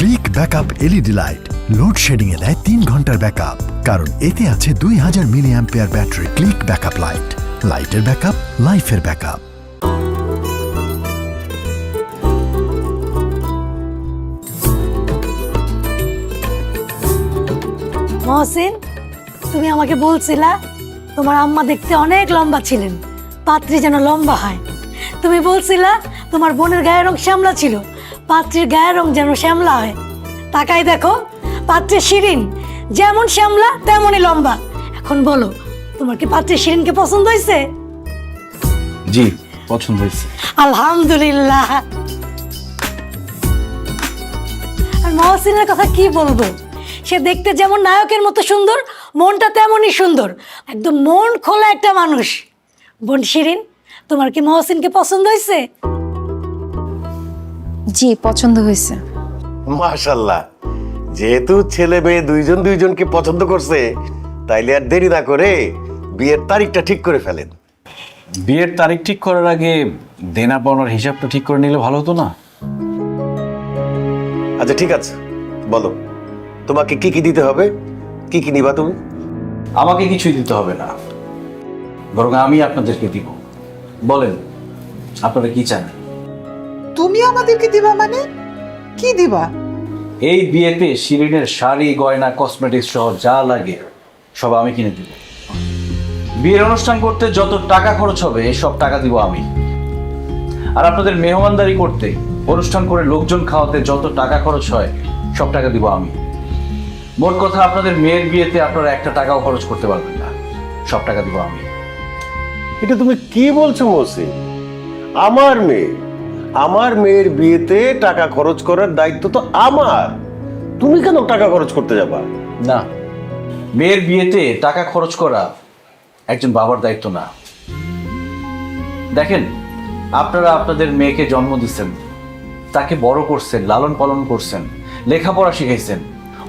Click backup LED light load shedding এ দেয় 3 ঘন্টার ব্যাকআপ, কারণ এতে আছে 2000 milli ampere battery. Click backup light, লাইটের ব্যাকআপ, লাইফের ব্যাকআপ। মহসিন, তুমি আমাকে বলছিলা তোমার আম্মা দেখতে অনেক লম্বা ছিলেন, পাত্রী যেন লম্বা হয়। তুমি বলছিলা তোমার বোনের গায়ের রং শ্যামলা ছিল, পাত্রীর গায়ের রং যেন শ্যামলা হয়। তাকাই দেখো, পাত্রী শিরিন যেমন শ্যামলা তেমনই লম্বা। এখন বলো, তোমার কি পাত্রী শিরিনকে পছন্দ হয়েছে? জি, পছন্দ হয়েছে। আলহামদুলিল্লাহ। আর মহসিনের কথা কি বলবো, সে দেখতে যেমন নায়কের মতো সুন্দর, মনটা তেমনই সুন্দর, একদম মন খোলা একটা মানুষ। বোন শিরিন, তোমার কি মহসিনকে পছন্দ হয়েছে? জি, পছন্দ হয়েছে। মাশাআল্লাহ, যেহেতু ছেলে মেয়ে দুইজনকে পছন্দ করছে, তাইলে আর দেরি না করে বিয়ের তারিখটা ঠিক করে ফেলেন। বিয়ের তারিখ ঠিক করার আগে দেনা পাওনার হিসাবটা ঠিক করে নিলে ভালো হতো না? আচ্ছা ঠিক আছে, বলো তোমাকে কি কি দিতে হবে, কি কি নিবা তুমি? আমাকে কিছুই দিতে হবে না, বরং আমি আপনাদেরকে দিব। বলেন আপনারা কি চান? তুমি আমাদেরকে দিবা মানে কি দিবা? এই বিয়েতে শিরিনের শাড়ি, গয়না, কসমেটিক্স সহ যা লাগে সব আমি কিনে দিব। বিয়ের অনুষ্ঠান করতে যত টাকা খরচ হবে সব টাকা দিব আমি। আর আপনাদের মেহমানদারি করতে, অনুষ্ঠান করে লোকজন খাওয়াতে যত টাকা খরচ হয় সব টাকা দিব আমি। মোট কথা, আপনাদের মেয়ের বিয়েতে আপনারা একটা টাকাও খরচ করতে পারবেন না, সব টাকা দিব আমি। এটা তুমি কি বলছো মহসিন? আমার মেয়ের বিয়েতে টাকা খরচ করার দায়িত্ব তো আমার, তুমি কেন টাকা খরচ করতে যাবা? না, মেয়ের বিয়েতে টাকা খরচ করা একজন বাবার দায়িত্ব না। দেখেন, আপনারা আপনাদের মেয়েকে জন্ম দিচ্ছেন, তাকে বড় করছেন, লালন পালন করছেন, লেখাপড়া শিখাইছেন,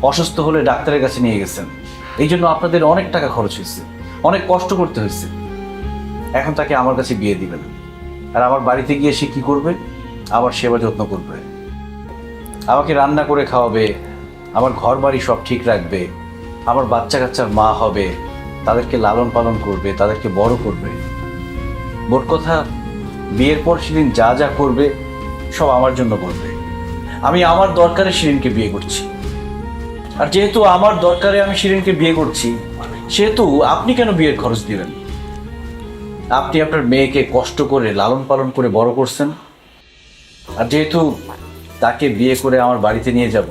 অসুস্থ হলে ডাক্তারের কাছে নিয়ে গেছেন। এই জন্য আপনাদের অনেক টাকা খরচ হয়েছে, অনেক কষ্ট করতে হয়েছে। এখন তাকে আমার কাছে বিয়ে দিবেন, আর আমার বাড়িতে গিয়ে সে কি করবে? আমার সেবা যত্ন করবে, আমাকে রান্না করে খাওয়াবে, আমার ঘর বাড়ি সব ঠিক রাখবে, আমার বাচ্চা কাচ্চার মা হবে, তাদেরকে লালন পালন করবে, তাদেরকে বড় করবে। মোট কথা, বিয়ের পর শিরিন যা যা করবে সব আমার জন্য করবে। আমি আমার দরকারে শিরিনকে বিয়ে করছি, আর যেহেতু আমার দরকারে আমি শিরিনকে বিয়ে করছি, সেহেতু আপনি কেন বিয়ের খরচ দিবেন? আপনি আপনার মেয়েকে কষ্ট করে লালন পালন করে বড় করছেন, আর যেহেতু তাকে বিয়ে করে আমার বাড়িতে নিয়ে যাব,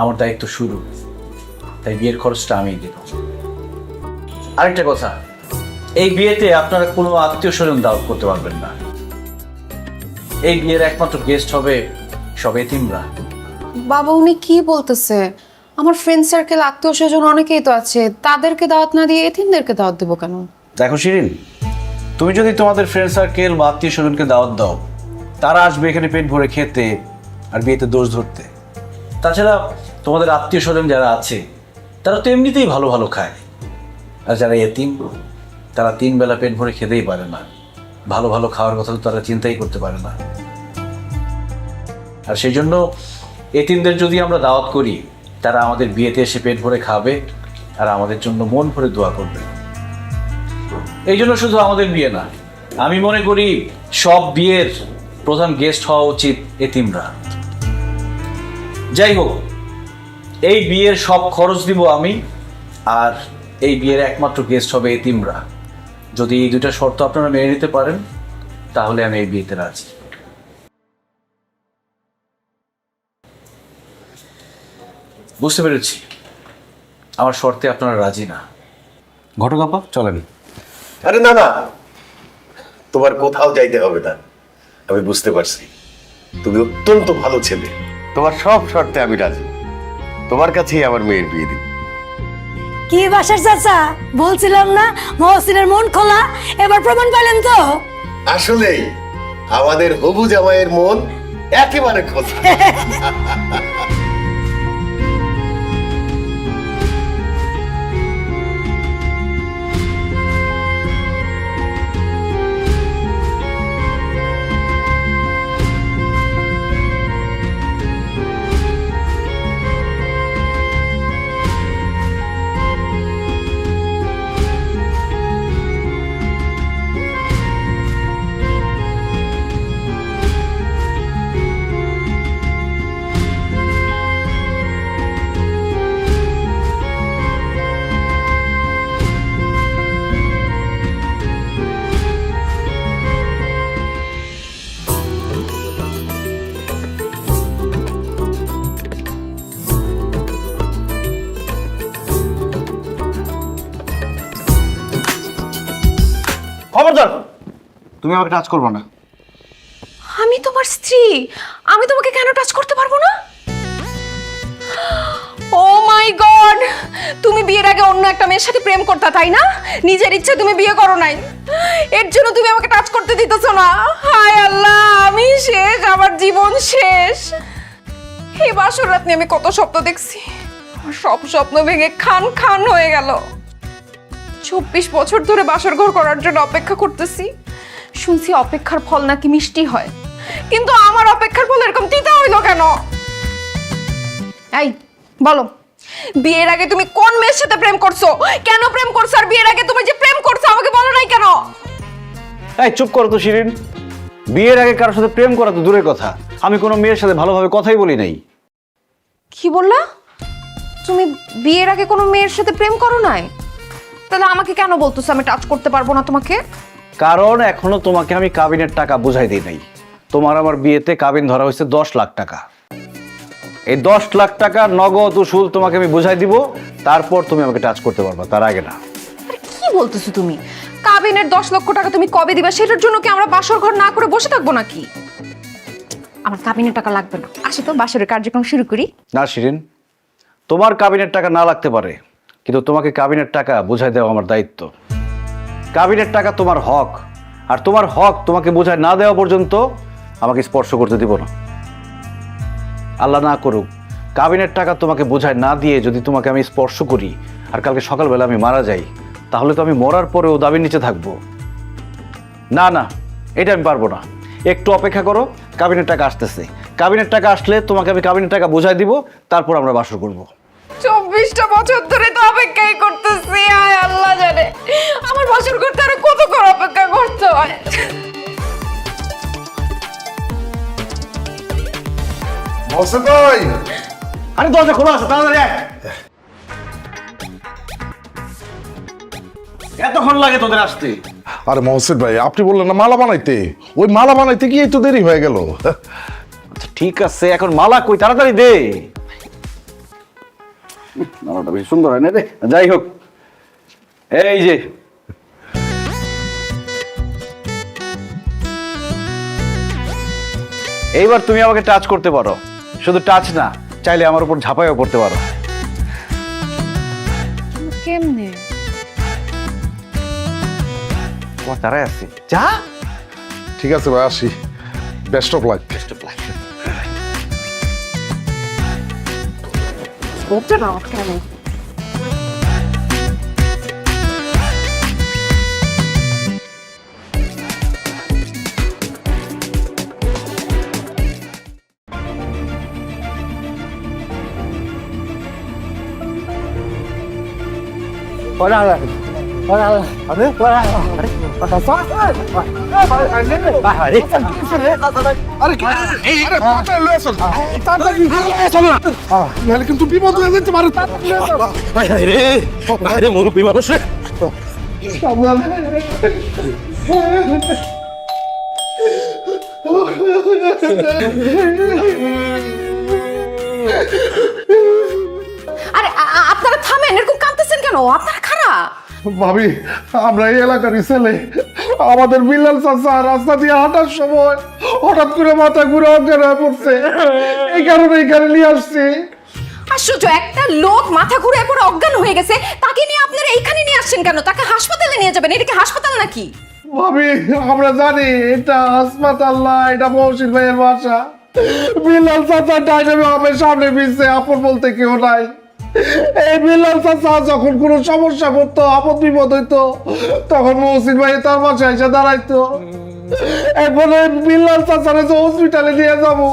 আমার দায়িত্ব শুরু, তাই বিয়ের খরচটা আমিই দেব। আরেকটা কথা, এই বিয়েতে আপনারা কোনো আত্মীয় স্বজন দাওয়াত করতে পারবেন না। এই বিয়ের একমাত্র গেস্ট হবে সব এতিমরা। বাবা, উনি কি বলতেছে? আমার ফ্রেন্ড সার্কেল, আত্মীয় স্বজন অনেকেই তো আছে, তাদেরকে দাওয়াত না দিয়ে এতিমদেরকে দাওয়াত দেবো কেন? দেখো শিরিন, তুমি যদি তোমাদের ফ্রেন্ড সার্কেল বা আত্মীয় স্বজনকে দাওয়াত দাও, তারা আসবে এখানে পেট ভরে খেতে আর বিয়েতে দোষ ধরতে। তাছাড়া তোমাদের আত্মীয় স্বজন যারা আছে তারা তো এমনিতেই ভালো ভালো খায়, আর যারা এতিম তারা 3 বেলা পেট ভরে খেতেই পারে না, ভালো ভালো খাওয়ার কথা তো তারা চিন্তাই করতে পারে না। আর সেই জন্য এতিমদের যদি আমরা দাওয়াত করি, তারা আমাদের বিয়েতে এসে পেট ভরে খাবে আর আমাদের জন্য মন ভরে দোয়া করবে। এই জন্য শুধু আমাদের বিয়ে না, আমি মনে করি সব বিয়ের প্রধান গেস্ট হওয়া উচিত এতিমরা। যাই হোক, এই বিয়ের সব খরচ দিব আমি, আর এই বিয়ের একমাত্র গেস্ট হবে এতিমরা। যদি এই 2টা শর্ত আপনারা মেনে নিতে পারেন, তাহলে আমি এই বিয়েতে রাজি। বুঝতে পেরেছি, আমার শর্তে আপনারা রাজি না। ঘটক আপা, চলেন। আরে না না, তোমার কোথাও যাইতে হবে না, আমি বুঝতে পারছি তুমি অত্যন্ত ভালো ছেলে, তোমার সব শর্তে আমি রাজি, তোমার কাছেই আমার মেয়ের বিয়ে দিব। কি বাসার চাচা, বলছিলাম না মহসিনের মন খোলা, এবার প্রমাণ পেলেন তো? আসলেই আমাদের হবু জামাইয়ের মন একেবারে খোলা। খবরদার, তুমি আমাকে টাচ করবে না। আমি তোমার স্ত্রী, আমি তোমাকে কেন টাচ করতে পারবো না? ও মাই গড, তুমি বিয়ের আগে অন্য একটা মেয়ের সাথে প্রেম করতে, তাই না? নিজের ইচ্ছে তুমি বিয়ে করো নাই, এর জন্য তুমি আমাকে টাচ করতে দিতেছো না। হায় আল্লাহ, আমি শেষ, আমার জীবন শেষ। এই বাসর রাত নিয়ে আমি কত স্বপ্ন দেখছি, আমার সব স্বপ্ন ভেঙে খান খান হয়ে গেল। 24 বছর ধরে বাসর ঘর করার জন্য অপেক্ষা করতেছি, শুনছি অপেক্ষার ফল নাকি মিষ্টি হয়, কিন্তু আমার অপেক্ষার ফল এরকম তিতা হইলো কেন? এই বলো, বিয়ের আগে তুমি কোন মেয়ের সাথে প্রেম করছো, কেন প্রেম করছো? আর বিয়ের আগে তুমি যে প্রেম করছো আমাকে বলো নাই কেন? এই চুপ করো তো শিরিন, বিয়ের আগে কারোর সাথে প্রেম করা তো দূরের কথা, আমি কোনো মেয়ের সাথে ভালোভাবে কথাই বলি নাই। কি বললা? তুমি বিয়ের আগে কোনো মেয়ের সাথে প্রেম করো নাই? তাহলে আমাকে কেন বলতেছো আমি টাচ করতে পারবো না তোমাকে? কারণ এখনো তোমাকে আমি কাবিনের টাকা বুঝাই দিই নাই। তোমার আমার বিয়েতে কাবিন ধরা হয়েছে 10 লাখ টাকা। এই 10 লাখ টাকা নগদ উসুল তোমাকে আমি বুঝাই দিব, তারপর তুমি আমাকে টাচ করতে পারবা, তার আগে না। আরে কি বলতেছো তুমি? কাবিনের 10 লক্ষ টাকা তুমি কবে দিবা? সেটার জন্য কি আমরা বাসর ঘর না করে বসে থাকবো নাকি? আমার কাবিনের টাকা লাগবে না, আসো তো বাসরের কার্যক্রম শুরু করি। না শিরিন, তোমার কাবিনের টাকা না লাগতে পারে, কিন্তু তোমাকে কাবিনের টাকা বুঝাই দেওয়া আমার দায়িত্ব। কাবিনের টাকা তোমার হক, আর তোমার হক তোমাকে বুঝাই না দেওয়া পর্যন্ত আমাকে স্পর্শ করতে দিব না। আল্লাহ না করুক, কাবিনের টাকা তোমাকে বোঝায় না দিয়ে যদি তোমাকে আমি স্পর্শ করি আর কালকে সকালবেলা আমি মারা যাই, তাহলে তো আমি মরার পরেও দাবির নিচে থাকবো। না না, এটা আমি পারবো না। একটু অপেক্ষা করো, কাবিনের টাকা আসতেছে। কাবিনের টাকা আসলে তোমাকে আমি কাবিনের টাকা বোঝাই দিব, তারপর আমরা বাসর করবো। 24টা বছর ধরে তো অপেক্ষাই করতেছি, আয় আল্লাহ জানে আমার বাসর করতে আরো কতক্ষণ অপেক্ষা করতে হয়। মহসিন ভাই, আরে দরজা খোলা আছে, তাড়াতাড়ি আয়। এতক্ষণ লাগে তোদের আসতে? আরে মহসিন ভাই, আপনি বললেন না মালা বানাইতে, ওই মালা বানাইতে গিয়ে তো দেরি হয়ে গেল। আচ্ছা ঠিক আছে, এখন মালা কই, তাড়াতাড়ি দে। মালাটা বেশ সুন্দর হয় না রে? যাই হোক, এই যে এইবার তুমি আমাকে টাচ করতে পারো। শুধু টাচ না, চাইলে আমার উপর ঝাঁপাইও পড়তে পারো। কেমনে? তোমার তারাই আছে, যা। ঠিক আছে ভাই, আসি। Best of luck. বলতে না কেন? নাহলে কিন্তু বিপদ হয়ে যেতে পারে। মুরব্বী মানুষ রে। আরে আপনারা থামেন, এরকম কাঁদতেছেন কেন? আপনারা খারাপ। ভাবি, আমরা এই এলাকারই ছেলে। আমাদের বিল্লাল চাচা রাস্তা দিয়ে হাঁটার সময় হঠাৎ করে মাথা ঘুরে অজ্ঞান হয়ে পড়ছে, এই কারণে এখানে নিয়ে আসছি। আশ্চর্য, একটা লোক মাথা ঘুরে পড়ে অজ্ঞান হয়ে গেছে, তাকে নিয়ে আপনারা এইখানে নিয়ে আসছেন কেন? তাকে হাসপাতালে নিয়ে যাবেন, এটা কি হাসপাতাল নাকি? ভাবি, আমরা জানি এটা হাসপাতাল না, এটা মহসিন ভাইয়ের বাসা। বিল্লাল চাচা ডাইনামে আমার সামনে পিছনে আপন বলতে কেউ নাই। এই বিল্লাল চাচা যখন কোনো সমস্যা পড়তো, আপদ বিপদ হইতো, তখন মহসিন ভাই তার বাসায় এসে দাঁড়াইতো। এখন এই বিল্লাল চাচারে যে হসপিটালে নিয়ে যাবো,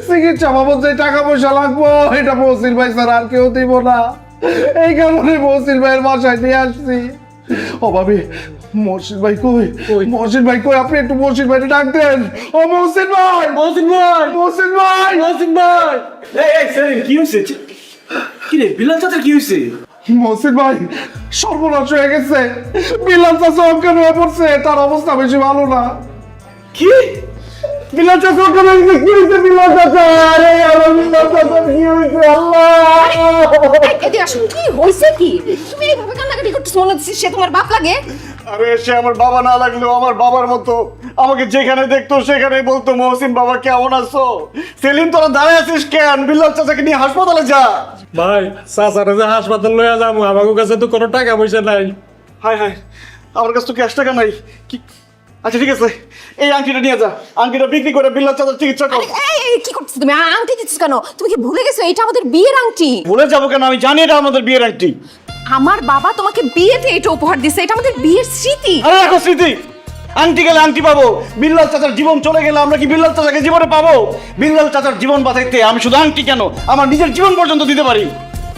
চিকিৎসা বাবদ যে টাকা পয়সা লাগবো, এটা মহসিন ভাই স্যার আর কেউ দিব না। এই কারণে মহসিন ভাইয়ের বাসায় নিয়ে আসছি। ও ভাবি, মহসিন ভাই কই? মহসিন ভাই কই? আপনি একটু মহসিন ভাইকে ডাক দেন। ও মহসিন ভাই, মহসিন ভাই, মহসিন ভাই, মহসিন ভাই। এই সেলিম, কি হয়েছে? কি রে, বিলাল চাচার কি হয়েছে? মহসিন ভাই, সর্বনাশ হয়ে গেছে। বিল্লাল চাচা অজ্ঞান হয়ে পড়ছে, তার অবস্থা বেশি ভালো না। কি? বিলাল চাচা ওখানে কি হয়েছে? বিলাল চাচা, আরে আমার বিলাল চাচা কি হয়েছে? আল্লাহ! এদিকে আসো, কি হয়েছে কি? তুমি এইভাবে কান্নাকাটি করতেছো, মনে হচ্ছে সে তোমার বাপ লাগে। আরে সে আমার বাবা না লাগলেও আমার বাবার মতো। আমাকে যেখানে দেখতো সেখানেই বলতো, মহসিন বাবা কেমন আছো? সেলিম তোরা দাঁড়ায় আছিস কেন? বিলাল চাচাকে নিয়ে হাসপাতালে যা। ভাই চাচারে যে হাসপাতাল লইয়া যাবো, আমার কাছে তো কোনো টাকা পয়সা নাই। হায় হায়, আমার কাছে তো ক্যাশ টাকা নাই। কি? আচ্ছা ঠিক আছে, এই আংটিটা নিয়ে যা। আংটিটা বিক্রি করে বিলাল চাচার চিকিৎসা কর। এই কি করতেছো তুমি? আংটি দিচ্ছ কেন? তুমি কি ভুলে গেছো এটা আমাদের বিয়ের আংটি? ভুলে যাবো কেন? আমি জানি এটা আমাদের বিয়ের আংটি। আমার বাবা তোমাকে বিয়েতে এটা উপহার দিছে, এটা আমাদের বিয়ের স্মৃতি। আরে রাখো স্মৃতি। আংটি গেলে আংটি পাবো, বিল্লাল চাচার জীবন চলে গেলে আমরা কি বিল্লাল চাচাকে জীবনে পাবো? বিল্লাল চাচার জীবন বাঁচাইতে আমি শুধু আংটি কেন, আমার নিজের জীবন পর্যন্ত দিতে পারি।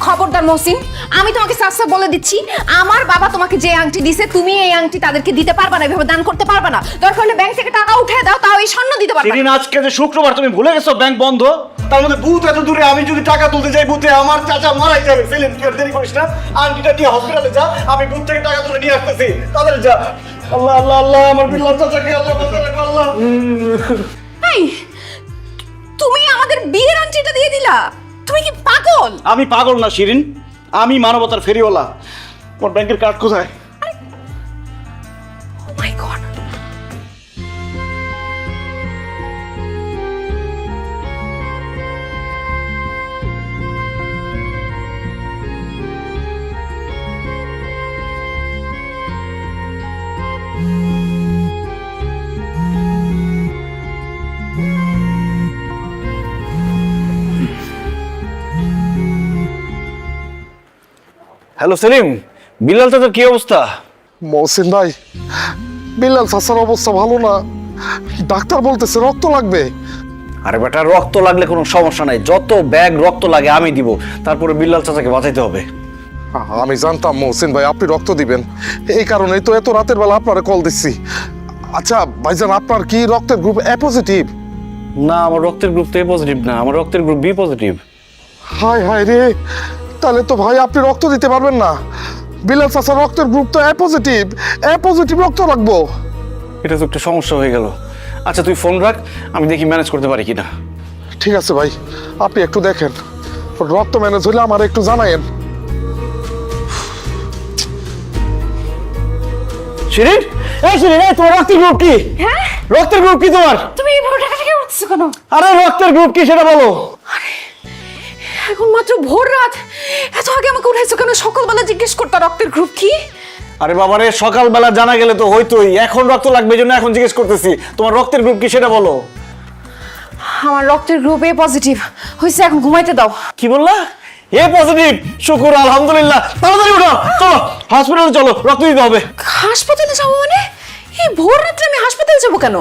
খবরদার মহসিন, আমি তোমাকে সাফ বলে দিচ্ছি, আমার বাবা তোমাকে যে আংটি দিছে তুমি এই আংটি তাদেরকে দিতে পারবা না, এভাবে দান করতে পারবা না। দরকার হলে ব্যাংক থেকে টাকা উঠে দাও, তাও এই স্বর্ণ দিতে পারবা না। সেদিন আজকে যে শুক্রবার, তুমি ভুলে গেছো ব্যাংক বন্ধ। তার মধ্যে বুথ এত দূরে, আমি যদি টাকা তুলতে যাই বুথে আমার চাচা মারাই যাবে। সেলিম তুই আর দেরি করিস না, আংটিটা নিয়ে হসপিটালে যা, আমি বুথ থেকে টাকা তুলে নিয়ে আসতেছি। তাদের যা। আল্লাহ আল্লাহ আল্লাহ, আমার বিল্লাল চাচাকে আল্লাহ বাঁচাবে, আল্লাহ। এই, তুমি আমাদের বিয়ের আংটিটা দিয়ে দিলা? তুমি কি পাগল? আমি পাগল না শিরিন, আমি মানবতার ফেরিওয়ালা। তোমার ব্যাংকের কার্ড কোথায়? Oh my God! Hello Selim, Billal চাচার কি অবস্থা? মহসিন ভাই, বিল্লাল চাচার অবস্থা ভালো না। ডাক্তার বলতেছে রক্ত লাগবে। আরে বেটা, রক্ত লাগলে কোনো সমস্যা নাই, যত ব্যাগ রক্ত লাগে আমি দিব, তারপরে বিল্লাল চাচাকে বাঁচাইতে হবে। আমি জানতাম মহসিন ভাই আপনি রক্ত দিবেন, এই কারণেই তো এত রাতের বেলা আপনারে কল দিচ্ছি। আচ্ছা ভাইজান, আপনার কি রক্তের গ্রুপ এ পজিটিভ? না, আমার রক্তের গ্রুপ তো এ পজিটিভ না, আমার রক্তের গ্রুপ বি পজিটিভ। হায় হায় রে, তাহলে তো ভাই আপনি রক্ত দিতে পারবেন না। বিল্লাল চাচার রক্তের গ্রুপ তো এ পজিটিভ, এ পজিটিভ রক্ত লাগবো। এটা তো একটা সমস্যা হয়ে গেল। আচ্ছা তুই ফোন রাখ, আমি দেখি ম্যানেজ করতে পারি কিনা। ঠিক আছে ভাই, আপনি একটু দেখেন, রক্ত ম্যানেজ হলে আমার একটু জানায়েন। শিরিন, এই শিরিন, এই তোমার রক্তের গ্রুপ কি? হ্যাঁ, রক্তের গ্রুপ কি তোমার? তুমি এইভাবে টাকা টাকা করতেছো কেন? আরে রক্তের গ্রুপ কি সেটা বলো। এখন মাত্র ভোর রাত, এত আগে আমাকে উঠাইছো কেন? সকালবেলা জিজ্ঞেস করতে রক্তের গ্রুপ কি? আরে বাবারে, সকালবেলা জানা গেলে তো হইতোই, এখন রক্ত লাগবে জন্য এখন জিজ্ঞেস করতেছি। তোমার রক্তের গ্রুপ কি সেটা বলো। আমার রক্তের গ্রুপ এ পজিটিভ হয়েছে, এখন ঘুমাইতে দাও। কি বললা? এ পজিটিভ? শুকুর আলহামদুলিল্লাহ, তাড়াতাড়ি উঠো, চলো হসপিটালে চলো, রক্ত দিতে হবে। হাসপাতালে যাবো মানে? এই ভোর রাত্রে আমি হাসপাতালে যাবো কেন?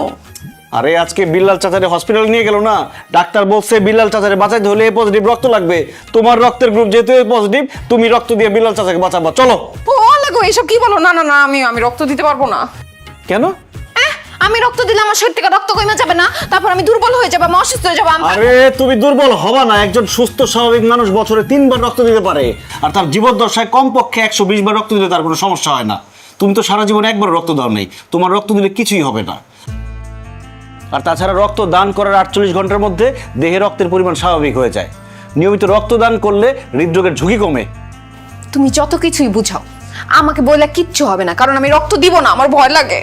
আরে আজকে বিল্লাল চাচারে হসপিটালে নিয়ে গেল না, ডাক্তার বলছে বিল্লাল চাচারে বাঁচাইতে হলে এ পজিটিভ রক্ত লাগবে। তোমার রক্তের গ্রুপ যেহেতু এ পজিটিভ, তুমি রক্ত দিয়ে বিল্লাল চাচাকে বাঁচাবা, চলো। ও লাগো, এসব কি বলো? না না না, আমি রক্ত দিতে পারবো না। কেন? আমি রক্ত দিলে আমার শরীর থেকে রক্ত কমে যাবে না, তারপর আমি দুর্বল হয়ে যাবো, আমি অসুস্থ হয়ে যাবো। আরে তুমি দুর্বল হবা না, একজন সুস্থ স্বাভাবিক মানুষ বছরে 3 বার রক্ত দিতে পারে, আর তার জীবদ্দশায় কমপক্ষে 120 বার রক্ত দিলে তার কোনো সমস্যা হয় না। তুমি তো সারা জীবনে একবার রক্ত দাও নেই, তোমার রক্ত দিলে কিছুই হবে না। আর তাছাড়া রক্ত দান করার 48 ঘন্টার মধ্যে দেহে রক্তের পরিমাণ স্বাভাবিক হয়ে যায়। নিয়মিত রক্তদান করলে হৃদরোগের ঝুঁকি কমে। তুমি যত কিছুই বুঝাও, আমাকে বললে কিচ্ছু হবে না, কারণ আমি রক্ত দিব না, আমার ভয় লাগে।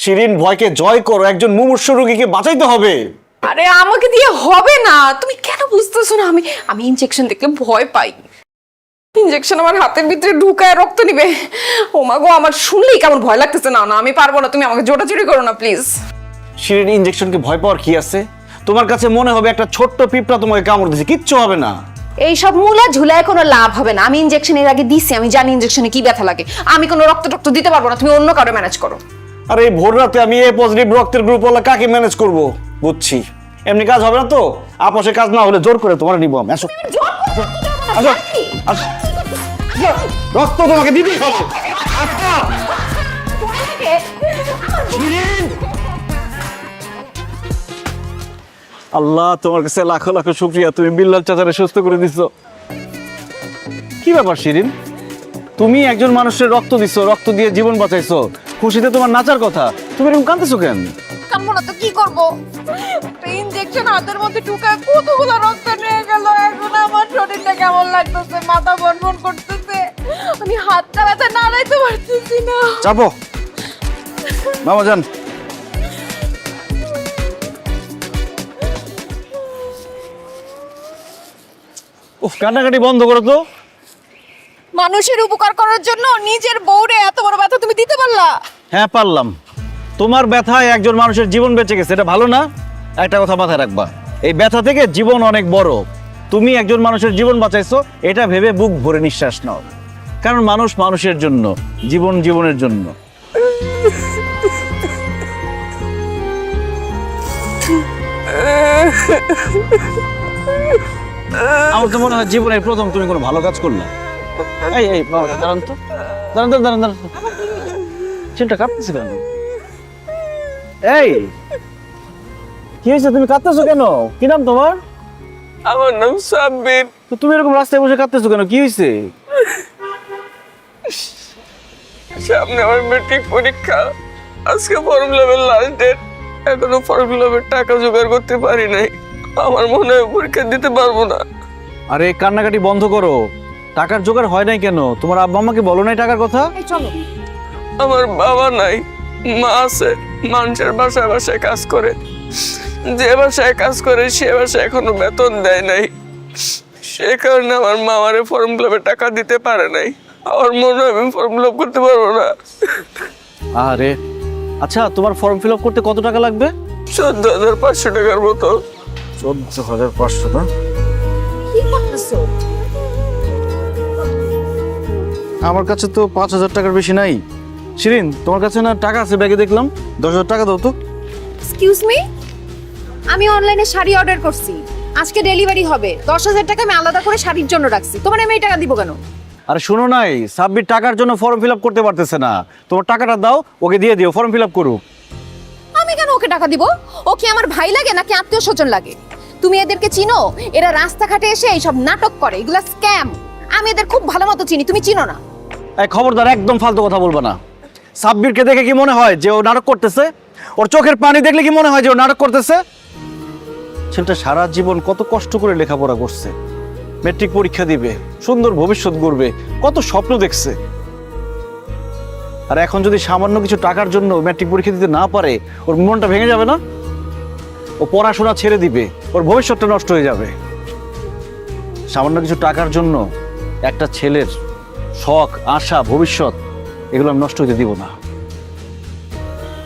শিরিন, ভয়কে জয় করো, একজন মুমূর্ষু রোগীকে বাঁচাইতে হবে। আরে আমাকে দিয়ে হবে না, তুমি কেন বুঝতেছো না? আমি ইনজেকশন দেখলে ভয় পাই। ইনজেকশন আমার হাতের ভিতরে ঢুকায় রক্ত নিবে, ও মা গো, আমার শুনলেই কেমন ভয় লাগতেছে। না না, আমি পারবো না, তুমি আমাকে জোটাজুটি করো না প্লিজ। শিরিন, ইনজেকশনকে ভয় পাওয়ার কি আছে? তোমার কাছে মনে হবে একটা ছোট্ট পিঁপড়া তোমাকে কামড় দিয়েছে, কিচ্ছু হবে না। এইসব মূলা ঝুলায় কোনো লাভ হবে না। আমি ইনজেকশনের আগে দিছি, আমি জানি ইনজেকশনে কি ব্যথা লাগে। আমি কোনো রক্ত দিতে পারবো না, তুমি অন্য কারো ম্যানেজ করো। আর এই ভোর রাতে আমি এ পজিটিভ রক্তের গ্রুপ ওলা কাকে ম্যানেজ করব? বুঝছি, এমনি কাজ হবে না তো। আপসে কাজ না হলে জোর করে তোমার নিব আমি। আসো আসো আসো, রক্ত তোমাকে দিতেই হবে। আল্লাহ, তোমার কাছে লাখো লাখো শুকরিয়া, তুমি বিল্লাল চাচারে সুস্থ করে দিছো। কি ব্যাপার শিরিন, তুমি একজন মানুষের রক্ত দিছো, রক্ত দিয়ে জীবন বাঁচাইছো, খুশিতে তোমার নাচার কথা, তুমি এরকম কাঁদতেছো কেন? জানবো না তো কি করবো? ইনজেকশন হাতের মধ্যে ঢুকায় কতগুলো রক্ত নিয়ে গেল। এখন আমার শরীরটা কেমন লাগতেছে, মাথা বনবন করতেছে, আমি হাতটা ব্যথা নাড়াইতে পারতেছি না। চাপো মামা যান। উফ, কান্নাকাটি বন্ধ করো তো। মানুষের উপকার করার জন্য নিজের বউরে এত বড় ব্যথা তুমি দিতে পারলা? হ্যাঁ পারলাম। তোমার ব্যথায় একজন মানুষের জীবন বেঁচে গেছে, এটা ভালো না? একটা কথা মাথায় রাখবা, এই ব্যথা থেকে জীবন অনেক বড়। তুমি একজন মানুষের জীবন বাঁচাইছো, এটা ভেবে বুক ভরে নিঃশ্বাস নাও। কারণ মানুষ মানুষের জন্য, জীবন জীবনের জন্য। আমার তো মনে হয় জীবনের প্রথম তুমি কোনো ভালো কাজ করলা। এই এই বাবা, দাঁড়ান তো, দাঁড়ান দাঁড়ান দাঁড়ান দাঁড়ান। চিন্তা কাঁপতেছে কেন? এই কি হয়েছে, তুমি কাঁদতেছো কেন? কি নাম তোমার? আমার নাম সাব্বির। তো তুমি এরকম রাস্তায় বসে কাঁদতেছো কেন, কি হয়েছে? সামনে আমার মেট্রিক পরীক্ষা, আজকে ফর্ম ফিলাপের লাস্ট ডেট। এখনো ফর্ম ফিলাপের টাকা জোগাড় করতে পারি নাই। আমার মনে হয় পরীক্ষা দিতে পারবো না। আরে কান্নাকাটি বন্ধ করো। টাকার জোগাড় হয় নাই কেন? তোমার আব্বা আম্মাকে বলো নাই টাকার কথা? চলো। আমার বাবা নাই, মা আছে। মানুষের বাসায় বাসায় কাজ করে, যে বাসায় কাজ করে সে বাসায় এখনো বেতন দেয় নাই। সে কারণে আমার মা আমারে ফর্ম ফিলাপের টাকা দিতে পারে নাই। আমার মনে হয় আমি ফর্ম ফিলাপ করতে পারবো না। আরে আচ্ছা, তোমার ফর্ম ফিল আপ করতে কত টাকা লাগবে? 14,500 টাকার মতো। 14,500 না? কি করতেছো? আমার কাছে তো 5,000 টাকার বেশি নাই। শিরিন, তোমার কাছে না টাকা আছে? ব্যাগে দেখলাম 10,000 টাকা দাও তো। এক্সকিউজ মি, আমি অনলাইনে শাড়ি অর্ডার করছি, আজকে ডেলিভারি হবে। 10,000 টাকা আমি আলাদা করে শাড়ির জন্য রাখছি, তোমার আমি এই টাকা দিব কেন? আরে শোনো নাই, সাব্বির টাকার জন্য ফর্ম ফিল আপ করতে পারতেছে না। তোমার টাকাটা দাও, ওকে দিয়ে দিও, ফর্ম ফিল আপ করুক। আমি কেন ওকে টাকা দিব? ও কি আমার ভাই লাগে নাকি আত্মীয় স্বজন লাগে? তুমি এদেরকে চিনো? এরা রাস্তাঘাটে এসে এইসব নাটক করে, এগুলা স্ক্যাম। আমি এদের খুব ভালো মতো চিনি, তুমি চিনো না? এই খবরদার, একদম ফালতু কথা বলবা না। সাব্বিরকে দেখে কি মনে হয় যে ও নাটক করতেছে? ওর চোখের পানি দেখলে কি মনে হয় যে ও নাটক করতেছে? ছেলেটা সারা জীবন কত কষ্ট করে লেখাপড়া করছে, ম্যাট্রিক পরীক্ষা দিবে, সুন্দর ভবিষ্যৎ গড়বে, কত স্বপ্ন দেখছে। আর এখন যদি সামান্য কিছু টাকার জন্য ম্যাট্রিক পরীক্ষা দিতে না পারে, ওর মনটা ভেঙে যাবে না? ও পড়াশোনা ছেড়ে দিবে, ওর ভবিষ্যৎটা নষ্ট হয়ে যাবে। সামান্য কিছু টাকার জন্য একটা ছেলের শখ, আশা, ভবিষ্যৎ এগুলো আমি নষ্ট হতে দিব না।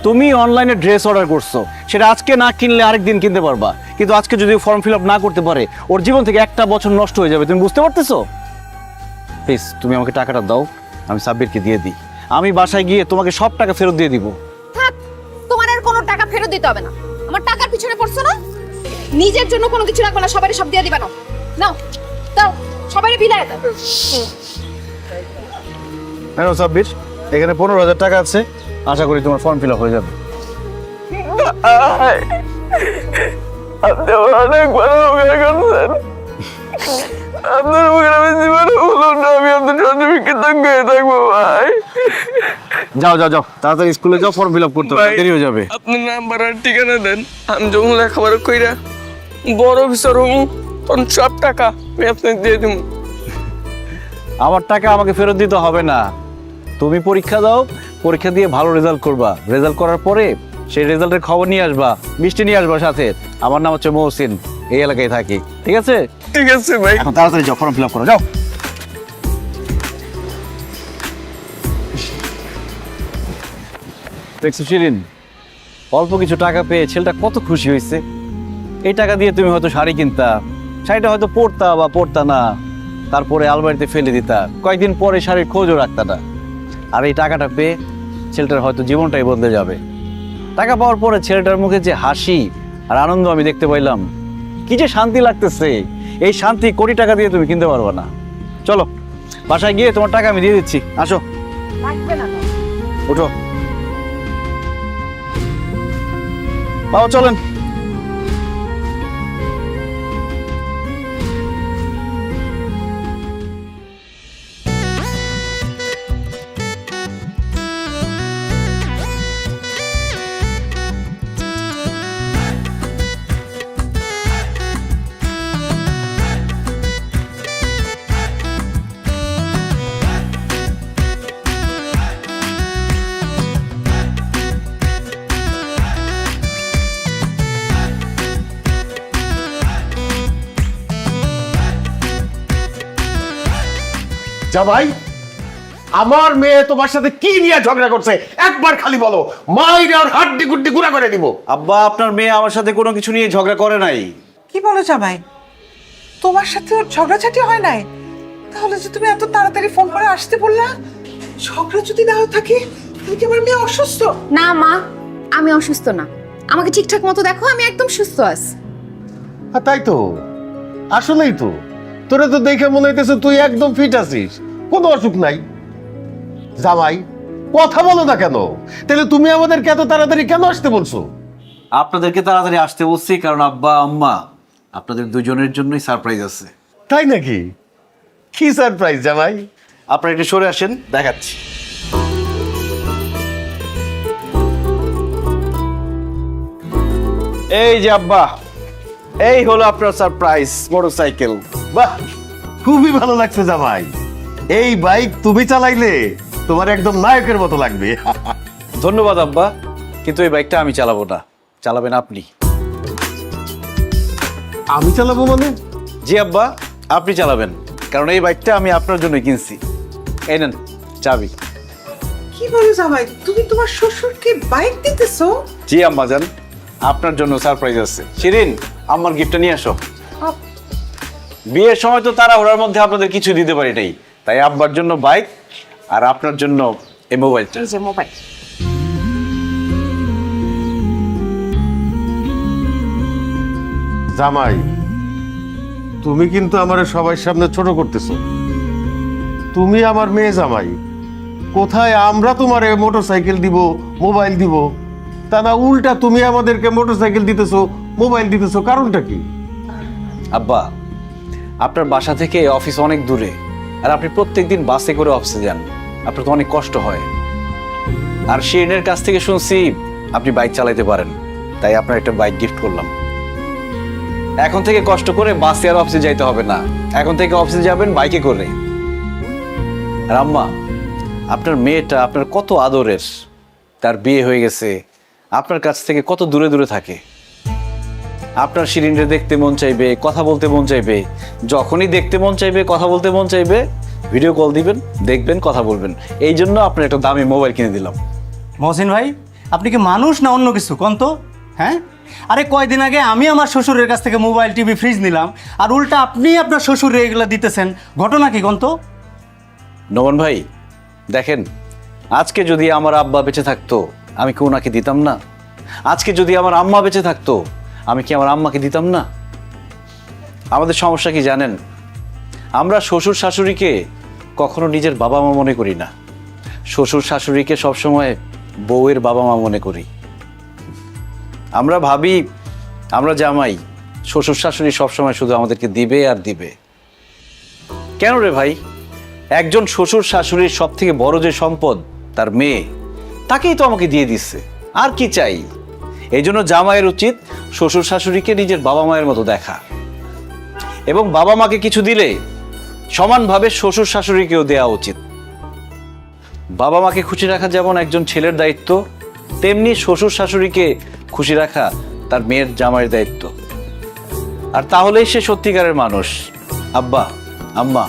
তুমি অনলাইনে ড্রেস অর্ডার করছো, সেটা আজকে না কিনলে আরেকদিন কিনতে পারবা, কিন্তু আজকে যদি ফর্ম ফিল আপ না করতে পারে, ওর জীবন থেকে একটা বছর নষ্ট হয়ে যাবে। তুমি বুঝতে পারতেছো? প্লিজ তুমি আমাকে টাকাটা দাও, আমি সাব্বিরকে দিয়ে দিই। আমি বাসায় গিয়ে তোমাকে সব টাকা ফেরত দিয়ে দিব। থাক, তোমার আর কোনো টাকা ফেরত দিতে হবে না। আমার টাকার পিছনে পড়ছো না? নিজের জন্য কোনো কিছু রাখবে না, সবারই সব দিয়ে দিবা। নাও নাও দাও, সবারই বিলায় দাও। হ্যাঁ সাব্বির, এখানে 15,000 টাকা আছে, আশা করি তোমার ফর্ম ফিল আপ হয়ে যাবে। আপনি আমার অনেক বড় উপকার করছেন। আপনার উপকার আমি জীবনে বলুন না, আমি আপনার সার্টিফিকেট হয়ে থাকবো ভাই। যাও যাও যাও, তাড়াতাড়ি স্কুলে যাও, ফর্ম ফিল আপ করতে হবে, ভাই, দেরি হয়ে যাবে। আপনার নাম্বার আর ঠিকানা দেন, আমি যখন লেখাপড়া কইরা বড় অফিসার হবো তখন সব টাকা আমি আপনাকে দিয়ে দিব। আমার টাকা আমাকে ফেরত দিতে হবে না। তুমি পরীক্ষা দাও, পরীক্ষা দিয়ে ভালো রেজাল্ট করবা, রেজাল্ট করার পরে সেই রেজাল্টের খবর নিয়ে আসবা, মিষ্টি নিয়ে আসবা সাথে। আমার নাম হচ্ছে মহসিন, এই এলাকায় থাকি, ঠিক আছে? ঠিক আছে ভাই। এখন তাড়াতাড়ি যাও, ফর্ম ফিল আপ করো, যাও। দেখছো শিরিন, অল্প কিছু টাকা পেয়ে ছেলেটা কত খুশি হয়েছে। এই টাকা দিয়ে তুমি হয়তো শাড়ি কিনতা, শাড়িটা হয়তো পরতা বা পরতা না, তারপরে আলমারিতে ফেলে দিতা, কয়েকদিন পরে শাড়ির খোঁজও রাখতা না। আর এই টাকাটা পেয়ে ছেলেটার হয়তো জীবনটাই বদলে যাবে। টাকা পাওয়ার পরে ছেলেটার মুখে যে হাসি আর আনন্দ আমি দেখতে পাইলাম, কি যে শান্তি লাগতেছে, এই শান্তি কোটি টাকা দিয়ে তুমি কিনতে পারবে না। চলো বাসায় গিয়ে তোমার টাকা আমি দিয়ে দিচ্ছি, আসো। লাগবে না। ওঠো বাবা, চলেন। জামাই, আমার মেয়ে তোমার সাথে কি নিয়ে ঝগড়া করছে একবার খালি বলো, মাইরে আর হাড্ডি গুড্ডি গুঁড়া করে দিব। আব্বা, আপনার মেয়ে আমার সাথে কোনো কিছু নিয়ে ঝগড়া করে নাই। কি বলো জামাই, তোমার সাথে ওর ঝগড়াঝাটি হয় নাই? তাহলে যে তুমি এত তাড়াতাড়ি ফোন করে আসতে বললা, ঝগড়া যদি নাও থাকে তুমি কি আমার মেয়ে অসুস্থ? না মা, আমি অসুস্থ না। আমাকে ঠিকঠাক মতো দেখো, আমি একদম সুস্থ আছি। তাই তো, আসলেই তো, তোরা তো দেখে মনে হইতেছে তুই একদম ফিট আছিস, কোনো অসুখ নাই। জামাই, কথা বলো না কেন? তাহলে তুমি আমাদেরকে এত তাড়াতাড়ি কেন আসতে বলছো? আপনাদেরকে তাড়াতাড়ি আসতে বলছি কারণ আব্বা আম্মা আপনাদের দুজনের জন্যই সারপ্রাইজ আছে। তাই নাকি? কি সারপ্রাইজ জামাই? আপনারা একটু সরে আসেন, দেখাচ্ছি। এই যে আব্বা, এই হলো আপনার সারপ্রাইজ মোটরসাইকেল। বাহ, খুবই ভালো লাগছে জামাই। এই বাইক তুমি চালাইলে তোমার একদম নায়কের মতো লাগবে। ধন্যবাদ আব্বা, কিন্তু এই বাইকটা আমি চালাবো না, চালাবেন আপনি। আমি চালাবো মানে? জি আব্বা, আপনি চালাবেন, কারণ এই বাইকটা আমি আপনার জন্য কিনছি। এই নেন চাবি। কি বলো জামাই, তুমি তোমার শ্বশুরকে বাইক দিতেছো? জি আম্মা জান, আপনার জন্য সারপ্রাইজ আছে। শিরিন, আমার গিফটটা নিয়ে আসো। বিয়ের সময় তো তাড়াহুড়ার মধ্যে আপনাদের কিছু দিতে পারি নাই, তাই আব্বার জন্য বাইক আর আপনার জন্য এই মোবাইলটা। এই যে মোবাইল। জামাই, তুমি কিন্তু আমার সবার সামনে ছোট করতেছো। তুমি আমার মেয়ে জামাই, কোথায় আমরা তোমার মোটরসাইকেল দিব, মোবাইল দিব, তা না উল্টা তুমি আমাদেরকে মোটরসাইকেল দিতেছো, মোবাইল দিতেছো, কারণটা কি? আব্বা, আপনার বাসা থেকে অফিস অনেক দূরে, আর আপনি প্রত্যেকদিন বাসে করে অফিসে যান, আপনার তো অনেক কষ্ট হয়। আর শিরিনের কাছ থেকে শুনছি আপনি বাইক চালাতে পারেন, তাই আপনার একটা বাইক গিফট করলাম। এখন থেকে কষ্ট করে বাসে আর অফিসে যাইতে হবে না, এখন থেকে অফিসে যাবেন বাইকে করে। আর আম্মা, আপনার মেয়েটা আপনার কত আদরের, তার বিয়ে হয়ে গেছে, আপনার কাছ থেকে কত দূরে দূরে থাকে। আপনার শিরিনরে দেখতে মন চাইবে, কথা বলতে মন চাইবে, যখনই দেখতে মন চাইবে, কথা বলতে মন চাইবে, ভিডিও কল দিবেন, দেখবেন, কথা বলবেন। এই জন্য আপনার একটা দামি মোবাইল কিনে দিলাম। মহসিন ভাই, আপনি কি মানুষ না অন্য কিছু কোন তো? হ্যাঁ, আরে কয়দিন আগে আমি আমার শ্বশুরের কাছ থেকে মোবাইল, টিভি, ফ্রিজ নিলাম, আর উল্টা আপনি আপনার শ্বশুরে এগুলো দিতেছেন, ঘটনা কি কোন তো? নমন ভাই, দেখেন, আজকে যদি আমার আব্বা বেঁচে থাকতো আমি কি ওনাকে দিতাম না? আজকে যদি আমার আম্মা বেঁচে থাকতো আমি কি আমার আম্মাকে দিতাম না? আমাদের সমস্যা কি জানেন? আমরা শ্বশুর শাশুড়িকে কখনো নিজের বাবা মা মনে করি না, শ্বশুর শাশুড়িকে সবসময় বউয়ের বাবা মা মনে করি। আমরা ভাবি আমরা জামাই, শ্বশুর শাশুড়ি সবসময় শুধু আমাদেরকে দিবে আর দিবে। কেন রে ভাই? একজন শ্বশুর শাশুড়ির সব থেকে বড় যে সম্পদ তার মেয়ে, তাকেই তো আমাকে দিয়ে দিচ্ছে, আর কি চাই? এই জন্য জামাইয়ের উচিত শ্বশুর শাশুড়িকে নিজের বাবা মায়ের মতো দেখা, এবং বাবা মাকে কিছু দিলে সমানভাবে শ্বশুর শাশুড়িকেও দেওয়া উচিত। বাবা মাকে খুশি রাখা যেমন একজন ছেলের দায়িত্ব, তেমনি শ্বশুর শাশুড়িকে খুশি রাখা তার মেয়ের জামাইয়ের দায়িত্ব। আর তাহলেই সে সত্যিকারের মানুষ। আব্বা, আম্মা,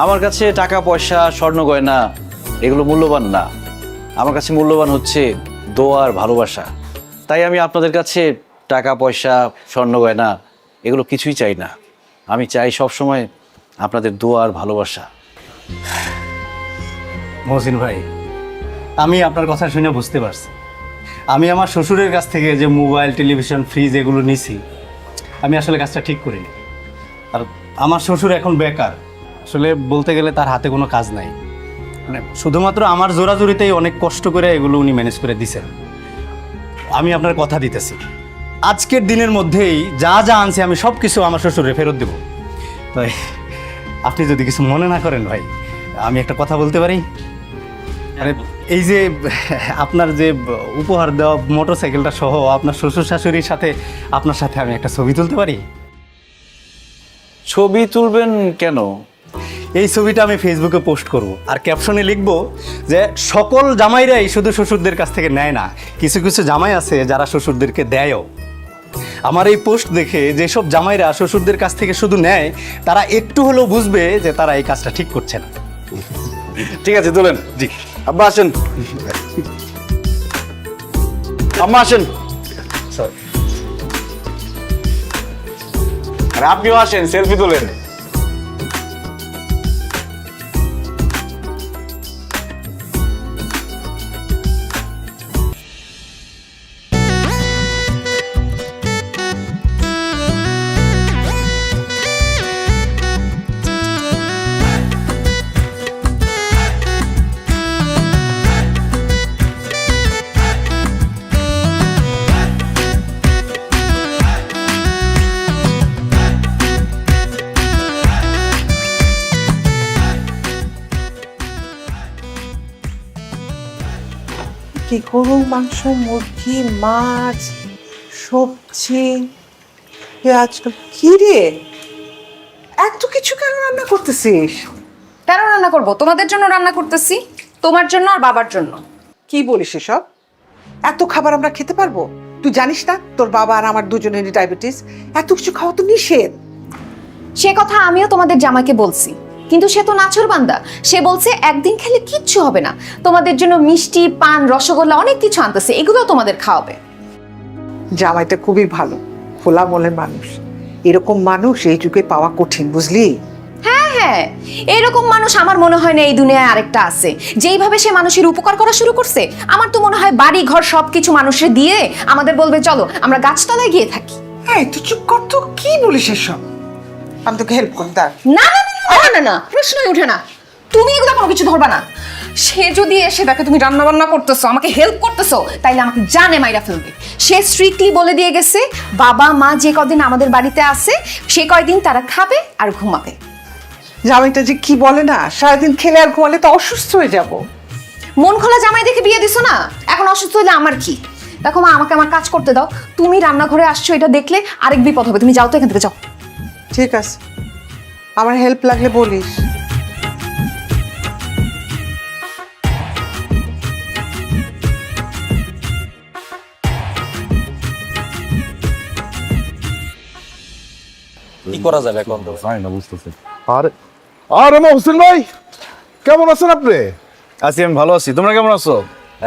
আমার কাছে টাকা পয়সা, স্বর্ণ গয়না এগুলো মূল্যবান না, আমার কাছে মূল্যবান হচ্ছে দোয়া আর ভালোবাসা। তাই আমি আপনাদের কাছে টাকা পয়সা, স্বর্ণ গয়না এগুলো কিছুই চাই না, আমি চাই সবসময় আপনাদের দোয়া আর ভালোবাসা। মহসিন ভাই, আমি আপনার কথা শুনে বুঝতে পারছি, আমি আমার শ্বশুরের কাছ থেকে যে মোবাইল, টেলিভিশন, ফ্রিজ এগুলো নিছি, আমি আসলে কাজটা ঠিক করিনি। আর আমার শ্বশুর এখন বেকার, আসলে বলতে গেলে তার হাতে কোনো কাজ নাই, মানে শুধুমাত্র আমার জোরাজুরিতেই অনেক কষ্ট করে এগুলো উনি ম্যানেজ করে দিছেন। আমি আপনার কথা দিতেছি, আজকের দিনের মধ্যেই যা যা আনছি আমি সব কিছু আমার শ্বশুরে ফেরত দেব। তাই আপনি যদি কিছু মনে না করেন ভাই, আমি একটা কথা বলতে পারি? আরে এই যে আপনার যে উপহার দেওয়া মোটরসাইকেলটা সহ আপনার শ্বশুর শাশুড়ির সাথে আপনার সাথে আমি একটা ছবি তুলতে পারি? ছবি তুলবেন কেন? এই ছবিটা আমি ফেসবুকে পোস্ট করব, আর ক্যাপশনে লিখব যে সকল জামাইরাই শুধু শ্বশুরদের কাছ থেকে নেয় না, কিছু কিছু জামাই আছে যারা শ্বশুরদেরকে দেয়ও। আমার এই পোস্ট দেখে যেসব জামাইরা শ্বশুরদের কাছ থেকে শুধু নেয়, তারা একটু হলেও বুঝবে যে তারা এই কাজটা ঠিক করছে না। ঠিক আছে তোলেন। জি। আব্বা আসেন, আম্মা আসেন, আর আপনিও আসেন, সেলফি তোলেন। কি গরু মাংস, মুরগি, মাছ, সবজি, পেঁয়াজ, কি রে এত কিছু কেন রান্না করতেছিস? কেন রান্না করব? তোমাদের জন্য রান্না করতেছি, তোমার জন্য আর বাবার জন্য। কি বলিস এসব? এত খাবার আমরা খেতে পারবো? তুই জানিস না তোর বাবা আর আমার দুজনেরই ডায়াবেটিস, এত কিছু খাওয়া তো নিষেধ। সে কথা আমিও তোমাদের জামাইকে বলছি, কিন্তু সে তো নাছোড়বান্দা। সে বলছে একদিন খেলে কিচ্ছু হবে না, তোমাদের জন্য মিষ্টি, পান, রসগোল্লা অনেক কিছু আনতেছে, এগুলো তোমাদের খাওয়াবে। জামাইটা খুবই ভালো, খোলা মনের মানুষ। এরকম মানুষ এই যুগে পাওয়া কঠিন, বুঝলি? হ্যাঁ হ্যাঁ, এরকম মানুষ আমার মনে হয় না এই দুনিয়ায় আরেকটা আছে। যেইভাবে সে মানুষের উপকার করা শুরু করছে, আমার তো মনে হয় বাড়ি ঘর সবকিছু মানুষের দিয়ে আমাদের বলবে চলো আমরা গাছতলায় গিয়ে থাকি। হ্যাঁ, তুই চুপ কর তো, কি বলিস এসব? আমি তোকে হেল্প করি, দাঁড়া। না না না না না না, প্রশ্নই ওঠে না, তুমি এগুলো কোনো কিছু ধরবা না। সে যদি এসে দেখে তুমি রান্না বান্না করতেছো, আমাকে হেল্প করতেছো, তাইলে আমাকে জানে মাইরা ফেলবে। সে স্ট্রিক্টলি বলে দিয়ে গেছে বাবা মা যে কদিন আমাদের বাড়িতে আছে সে কয়দিন তারা খাবে আর ঘুমাবে। জামাইটা যে কি বলে না, সারাদিন খেলে আর ঘুমালে তো অসুস্থ হয়ে যাব। মন খোলা জামাই দেখে বিয়ে দিছো না, এখন অসুস্থ হলে আমার কি? দেখো মা, আমাকে আমার কাজ করতে দাও। তুমি রান্নাঘরে আসছো এটা দেখলে আরেক বিপদ হবে, তুমি যাও তো এখান থেকে, যাও। ঠিক আছে, আমার হেল্প লাগলে বলিস। কি করা যাবে এখন? জানি না, বুঝতেছি। আরে আরে মহসিন ভাই, কেমন আছেন আপনি? আছি, আমি ভালো আছি। তোমরা কেমন আছো?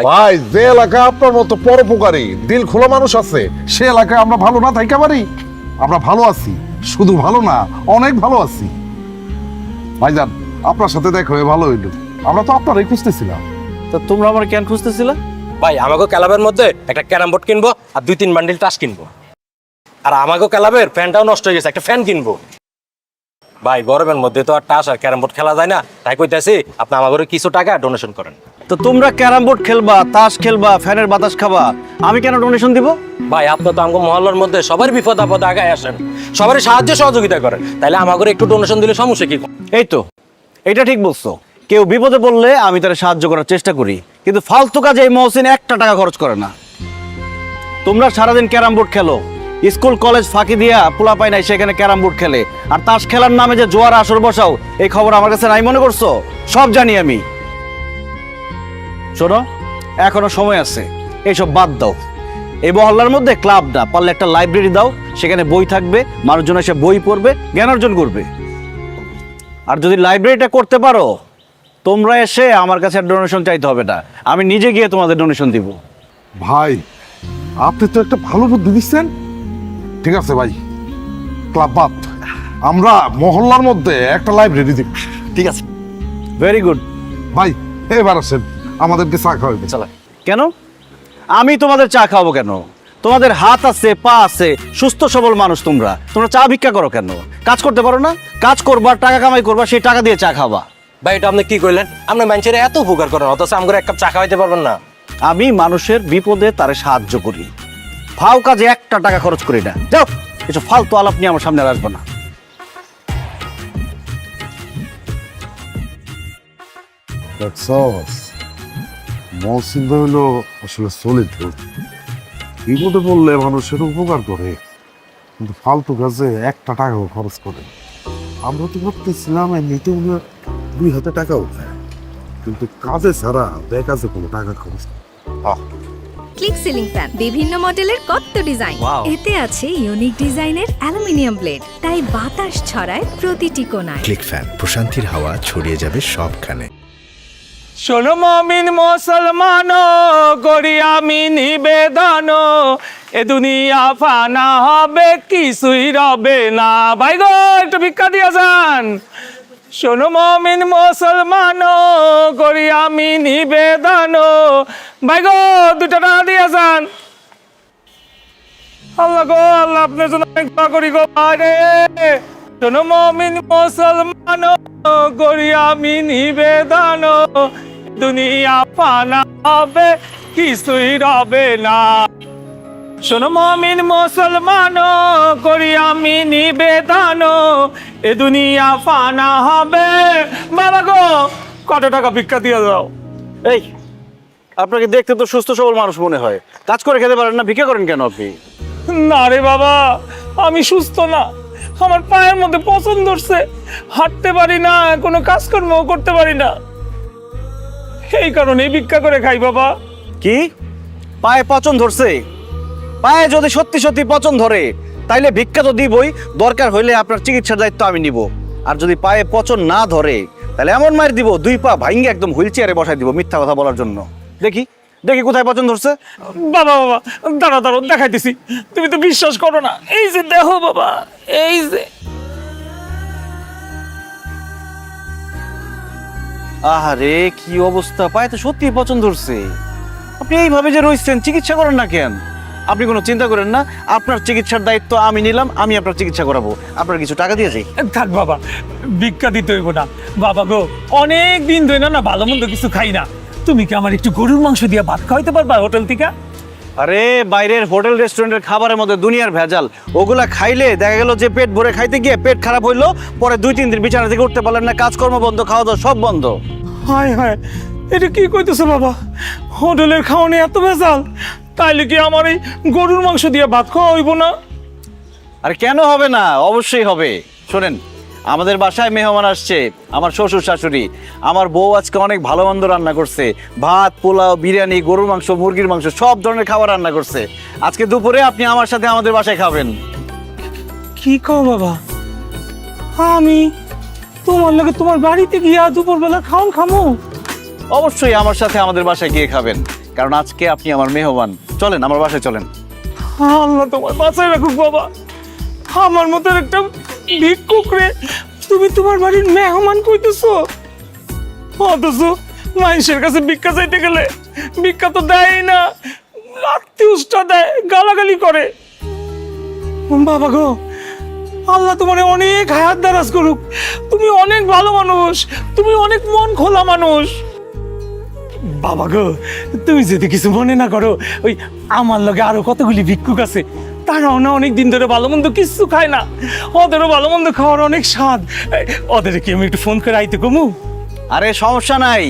ভাই, যে এলাকায় আপনার মতো পরোপকারী দিল খোলা মানুষ আছে, সে এলাকায় আমরা ভালো না থাকতে পারি? আমরা ভালো আছি, শুধু ভালো না, অনেক ভালো আছি। ভাইজান, আপনার সাথে দেখা হয়ে ভালো হইল। আমরা তো আপনারই খুঁজতেছিলাম। তো তোমরা আমার কেন খুঁজতেছিলা? ভাই, আমাকে ক্লাবের মধ্যে একটা ক্যারাম বোর্ড কিনবো আর 2-3 বান্ডিল টাস কিনবো। আর আমাকে ক্লাবের ফ্যানটাও নষ্ট হয়ে গেছে, একটা ফ্যান কিনবো। ভাই, গরমের মধ্যে তো আর টাস আর ক্যারাম বোর্ড খেলা যায় না, তাই কইতাছি আপনি আমাকে কিছু টাকা ডোনেশন করেন। তো তোমরা ক্যারাম বোর্ড খেলবা, তাস খেলবা, ফ্যানের বাতাস খাবা, আমি কেন ডোনেশন দিব? ভাই, আপনি তো আমাকে মহল্লার মধ্যে সবার বিপদ আপদে আগায় আসেন, সবারই সাহায্য সহযোগিতা করেন, তাইলে আমাকে একটু ডোনেশন দিলে সমস্যা কি? এই তো, এটা ঠিক বলছো। কেউ বিপদে পড়লে আমি তার সাহায্য করার চেষ্টা করি, কিন্তু ফালতু কাজে এই মহসিন একটা টাকা খরচ করে না। তোমরা সারাদিন ক্যারাম বোর্ড খেলো, স্কুল কলেজ ফাঁকি দিয়া পোলা পাই নাই সেখানে ক্যারাম বোর্ড খেলে, আর তাস খেলার নামে যে জোয়ার আসর বসাও, এই খবর আমার কাছে নাই মনে করছো? সব জানি আমি। শোনো, এখনো সময় আছে, এইসব বাদ দাও। এই মহল্লার মধ্যে ক্লাব না, পারলে একটা লাইব্রেরি দাও, সেখানে বই থাকবে, মানুষজন এসে বই পড়বে, জ্ঞান অর্জন করবে। আর যদি লাইব্রেরিটা করতে পারো, তোমরা এসে আমার কাছে ডোনেশন চাইতে হবে না, আমি নিজে গিয়ে তোমাদের ডোনেশন দিব। ভাই, আপনি তো একটা ভালো বুদ্ধি দিচ্ছেন। ঠিক আছে ভাই, ক্লাব বাদ, আমরা মহল্লার মধ্যে একটা লাইব্রেরি দিব। ঠিক আছে, ভেরি গুড। ভাই, এবার আসেন, আমাদেরকে চা খাওয়াবে। চলো। কেন আমি তোমাদের চা খাওয়াবো কেন? তোমাদের হাত আছে, পা আছে, সুস্থ সবল মানুষ। তোমরা চা ভিক্ষা করো কেন? কাজ করতে পারো না? কাজ করবা, টাকা কামাই করবা, সেই টাকা দিয়ে চা খাবা। ভাই, এটা আপনি কি কইলেন? আপনি মানুষের এত উপকার করেন, অথচ আমাকে এক কাপ চা খাওয়াইতে পারবেন না? আমি মানুষের বিপদে তারে সাহায্য করি, ফাও কাজে একটা টাকা খরচ করি না। যাও, এসব ফালতু আলাপ নিয়ে আমার সামনে আর আসবে না। মহসিন ভাই হলো আসলে সলিড, বিপদে পড়লে মানুষের উপকার করে, কিন্তু ফালতু কাজে একটা টাকাও খরচ করে। আমরা তো ভাবতেছিলাম এমনিতে উনি 2 হাতে টাকা উঠায়, কিন্তু কাজে ছাড়া বেকাজে কোনো টাকা খরচ করে। ক্লিক সিলিং ফ্যান, বিভিন্ন মডেলের কত ডিজাইন। এতে আছে ইউনিক ডিজাইনের অ্যালুমিনিয়াম ব্লেড, তাই বাতাস ছড়ায় প্রতিটি কোণায়। ক্লিক ফ্যান, প্রশান্তির হাওয়া ছড়িয়ে যাবে সবখানে। শোনো মমিন মুসলমান, করি আমি নিবেদন, এ দুনিয়া ফানা হবে, কিছুই রবে না। ভাই গো একটু ভিক্ষা দিয়া যান। শোনো মমিন মুসলমান, করি আমি নিবেদন, ভাই গো 2 টাকা দিয়া যান। আল্লাহ গো আল্লাহ, আপনার জন্য অনেক দোয়া করি গো ভাই রে। শোনো মমিন মুসলমান, করি আমি নিবেদন, দুনিয়া ফানা হবে, কিছুই রবে না। শোনো মমিন মুসলমান, করি আমি নিবেদন, এ দুনিয়া ফানা হবে। বাবা গো কত টাকা ভিক্ষা দিয়ে দাও। এই, আপনাকে দেখতে তো সুস্থ সবল মানুষ মনে হয়, কাজ করে খেতে পারেন না, ভিক্ষা করেন কেন আপনি? না রে বাবা, আমি সুস্থ না, আমার পায়ের মধ্যে পছন ধরছে, হাঁটতে পারি না, কোনো কাজকর্ম করতে পারি না, এই কারণে ভিক্ষা করে খাই বাবা। কি পায়ে পচন ধরছে? পায়ে যদি সত্যি সত্যি পচন ধরে তাইলে ভিক্ষা তো দিবই, দরকার হইলে আপনার চিকিৎসার দায়িত্ব আমি নিব। আর যদি পায়ে পচন না ধরে তাহলে এমন মার দিব, 2 পা ভাঙ্গে একদম হুইল চেয়ারে বসাই দিব মিথ্যা কথা বলার জন্য। দেখি দেখি কোথায় পচন ধরছে। বাবা বাবা দাঁড়া দাঁড়ো, দেখাইতেছি, তুমি তো বিশ্বাস করো না। এই যে দেখো বাবা, এই যে। আহারে কি অবস্থা, পায়ে তো সত্যি পচন ধরছে। আপনি এইভাবে যে রয়েছেন, চিকিৎসা করেন না কেন? আপনি কোনো চিন্তা করেন না, আপনার চিকিৎসার দায়িত্ব আমি নিলাম, আমি আপনার চিকিৎসা করাবো। আপনার কিছু টাকা দিয়েছি। থাক বাবা, ভিক্ষা দিতে হইব না। বাবা গো অনেক দিন ধরে না ভালো মন্দ কিছু খাই না, তুমি কি আমার একটু গরুর মাংস দিয়ে ভাত খাওয়াইতে পারবা হোটেল থেকে? আরে বাইরের হোটেল রেস্টুরেন্টের খাবারের মধ্যে দুনিয়ার ভেজাল, ওগুলা খাইলে দেখা গেল যে পেট ভরে খাইতে গিয়ে পেট খারাপ হইলো, পরে 2-3 দিন বিছানা থেকে উঠতে পারলেন না, কাজকর্ম বন্ধ, খাওয়া দাওয়া সব বন্ধ। হায় হায়, এটা কি কইতেছো বাবা? হোটেলের খাওয়ানো এত ভেজাল, তাইলে কি আমার এই গরুর মাংস দিয়ে ভাত খাওয়া হইব না? আরে কেন হবে না, অবশ্যই হবে। শোনেন, আমাদের বাসায় মেহমান আসছে, আমার শ্বশুর শাশুড়ি, আমার বউ আজকে অনেক ভালো মন্দ রান্না করছে, ভাত, পোলাও, বিরিয়ানি, গরুর মাংস, মুরগির মাংস, সব ধরনের খাবার রান্না করছে। আজকে দুপুরে আপনি আমার সাথে আমাদের বাসায় খাবেন। কি কও বাবা? আমি তোমার লগে তোমার বাড়িতে গিয়া দুপুরবেলা খাওন খামো? অবশ্যই আমার সাথে আমাদের বাসায় গিয়ে খাবেন, কারণ আজকে আপনি আমার মেহমান। চলেন আমার বাসায় চলেন। আল্লাহ তোমার বাঁচায় রাখুক বাবা, আমার মতো একটা ভিক্ষুক রে তুমি তোমার বাড়ির মেহমান কইতেছো, অথচ মানুষের কাছে ভিক্ষা চাইতে গেলে ভিক্ষা তো দেয় না, আত্মীয়টা দেয়, গালাগালি করে। বাবা গো আল্লাহ তোমার অনেক হায়াত দারাজ করুক, তুমি অনেক ভালো মানুষ, তুমি অনেক মন খোলা মানুষ। বাবা গো তুমি যদি কিছু মনে না করো, ওই আমার লগে আরো কতগুলি ভিক্ষুক আছে, তারাও না অনেক দিন ধরে ভালো মন্দ কিছু খায় না, ওদেরও ভালো মন্দ খাওয়ার অনেক স্বাদ। ওদের কি আমি একটু ফোন করে আইতে কমু? আরে সমস্যা নাই,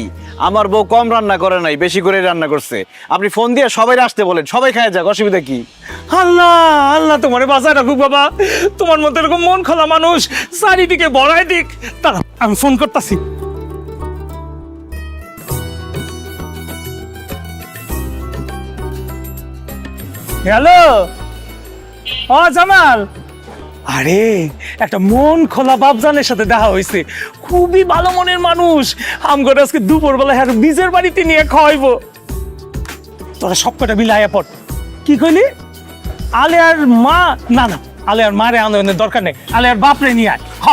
আমার বউ কম রান্না করে নাই, বেশি করে রান্না করছে। আপনি ফোন দিয়ে সবাই আসতে বলেন, সবাই খায় যাক, অসুবিধা কি? আল্লাহ আল্লাহ তোমারে বাঁচায় রাখুক বাবা, তোমার মতো এরকম মন খোলা মানুষ চারিদিকে বড়াই দিক। তারা আমি ফোন করতেছি। হ্যালো, ও জামাল, আরে একটা মন খোলা বাপজানের সাথে দেখা হয়েছে, খুবই ভালো মনের মানুষ। আমগো আজকে দুপুরবেলা হ্যাঁ বীজের বাড়িতে নিয়ে খাওয়াইবো। তোরা সব কটা মিলে আয়া পড়। কি কইলি? আলেয়ার মা? না না, আলেয়ার মারে আনন্দের দরকার নেই, আলেয়ার বাপরে নিয়ে আয়। হ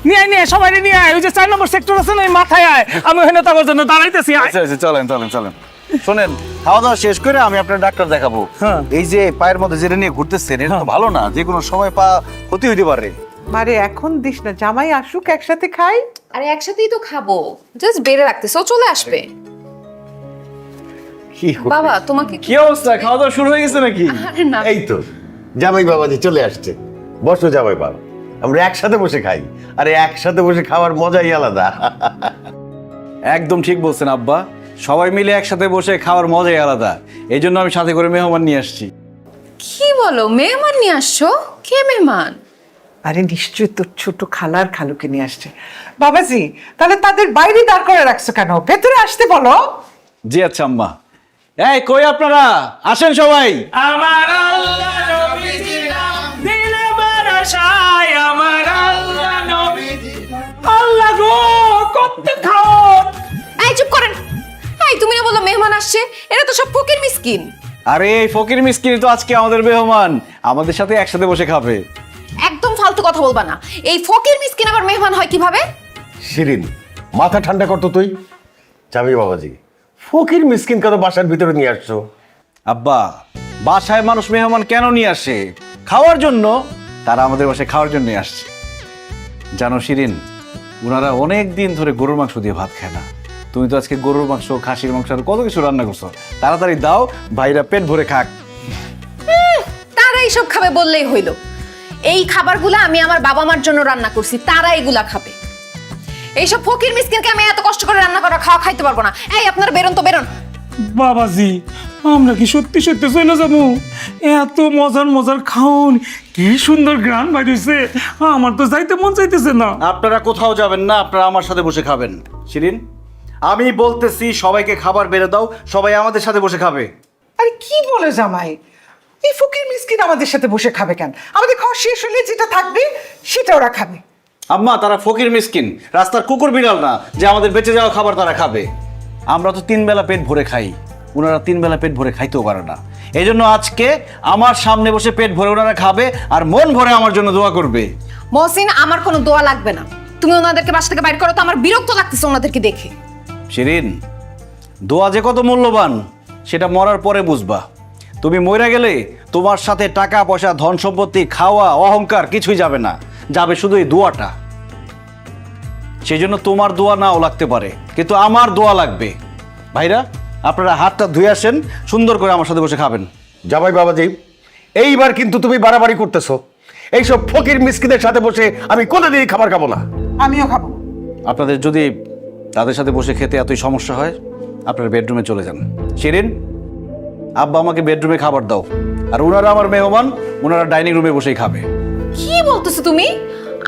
নিয়ে আয়, নিয়ে সবাই নিয়ে আয়, ওই যে 4 নম্বর সেক্টর আছে না, ওই মাথায় আয়, আমি ওখানে তার জন্য দাঁড়াইতেছি। চলেন চলেন চলেন। শোনেন, খাওয়া দাওয়া শেষ করে আমি আপনার ডাক্তার দেখাবো। হ্যাঁ। এই যে পায়ের মধ্যে যেটা নিয়ে ঘুরতেছেন, এটা তো ভালো না, যে কোনো সময় পা ক্ষতি হইতে পারে। মারে এখন দিস না, জামাই আসুক একসাথে খাই। আরে একসাথেই তো খাবো, জাস্ট বেড়ে রাখতেছো, চলে আসবে। বাবা তোমাকে কি অবস্থা, খাওয়া দাওয়া শুরু হয়ে গেছে নাকি? আরে না, এই তো জামাই বাবাজি চলে আসছে, বসো জামাই বাবা, আমরা একসাথে বসে খাই। আরে একসাথে বসে খাওয়ার মজাই আলাদা। একদম ঠিক বলছেন আব্বা, সবাই মিলে একসাথে বসে খাওয়ার মজাই আলাদা। এই জন্য আমি সাথে করে মেহমান নিয়ে আসছি। কি বলো, মেহমান নিয়ে আসছো? কে মেহমান? আরে নিশ্চয়ই তোর ছোট খালার খালুকে নিয়ে আসছে। বাবাজি তাহলে তাদের বাইরে দাঁড় করে রাখছো কেন, ভেতরে আসতে বলো। জি আচ্ছা আম্মা, এই কই আপনারা, আসেন সবাই। আমার আল্লাহ নবীজির নাম দিলে বারাসায়, আমার আল্লাহ নবীজির আল্লাহ গো কত খাও। এই চুপ করেন। এই তুমি না বললো মেহমান আসছে, এরা তো সব ফকির মিসকিন। আরে এই ফকির মিসকিন তো আজকে আমাদের মেহমান, আমাদের সাথে একসাথে বসে খাবে। একদম ফালতু কথা বলবা না। এই ফকির মিসকিন আবার মেহমান হয় কিভাবে? শিরিন, মাথা ঠান্ডা করতো তুই। জামি বাবাজি, ফকির মিসকিন কেন বাসার ভিতরে নিয়ে আসছো? আব্বা, বাসায় মানুষ মেহমান কেন নিয়ে আসে? খাওয়ার জন্য। তারা আমাদের বাসায় খাওয়ার জন্যই আসছে। জানো শিরিন, ওনারা অনেক দিন ধরে গরুর মাংস দিয়ে ভাত খায় না। তুমি তো আজকে গরুর মাংস, খাসির মাংস আর কত কিছু রান্না করছো। তাড়াতাড়ি দাও, ভাইরা পেট ভরে খাক। তারা এইসব খাবে বললেই হইল। এই খাবারগুলো আমি আমার বাবা মার জন্য রান্না করছি, তারা এগুলা খাবে। এইসব ফকির মিসকিনকে আমি এত কষ্ট করে রান্না করা খাওয়া খাইতে পারবো না। এই আপনারা বেরোন তো, বেরোন। বাবাজি, আমরা কি সত্যি সত্যি চলে যাবো? এত মজার মজার খাওন, কি সুন্দর গ্রান বাইরেছে, আমার তো যাইতে মন চাইতেছে না। আপনারা কোথাও যাবেন না, আপনারা আমার সাথে বসে খাবেন। শিরিন, আমি বলতেছি সবাইকে খাবার বেড়ে দাও, সবাই আমাদের সাথে বসে খাবে। আরে কি বলে জামাই, এই ফকির মিসকিন আমাদের সাথে বসে খাবে কেন? আমাদের খাওয়া শেষ হলে যেটা থাকবে সেটা ওরা খাবে। আম্মা, তারা ফকির মিসকিন, রাস্তার কুকুর বিড়াল না যে আমাদের বেঁচে যাওয়া খাবার তারা খাবে। আমরা তো 3 বেলা পেট ভরে খাই, ওনারা 3 বেলা পেট ভরে খাইতেও পারে না। এই জন্য আজকে আমার সামনে বসে পেট ভরে ওনারা খাবে আর মন ভরে আমার জন্য দোয়া করবে। মহসিন, আমার কোনো দোয়া লাগবে না। তুমি ওনাদেরকে বাসা থেকে বাইর করো তো, আমার বিরক্ত লাগতেছে ওনাদেরকে দেখে। শিরিন, দোয়া যে কত মূল্যবান সেটা মরার পরে বুঝবা। তুমি মরে গেলে তোমার সাথে টাকা পয়সা, ধন সম্পত্তি, খাওয়া, অহংকার কিছুই যাবে না, যাবে শুধু এই দোয়াটা। সেই জন্য তোমার দোয়া নাও লাগতে পারে, কিন্তু আমার দোয়া লাগবে। ভাইরা, আপনারা হাতটা ধুয়ে আসেন, সুন্দর করে আমার সাথে বসে খাবেন। জামাই বাবাজি, এইবার কিন্তু তুমি বাড়াবাড়ি করতেছো। এইসব ফকির মিসকিনের সাথে বসে আমি কোনোদিনই খাবার খাবো না। আমিও খাবো। আপনাদের যদি তাদের সাথে বসে খেতে এতই সমস্যা হয়, আপনারা বেডরুমে চলে যান। শিরিন, আব্বা আমাকে বেডরুমে খাবার দাও, আর ওনারা আমার মেহমান, ওনারা ডাইনিং রুমে বসেই খাবে। কি বলতেছো তুমি?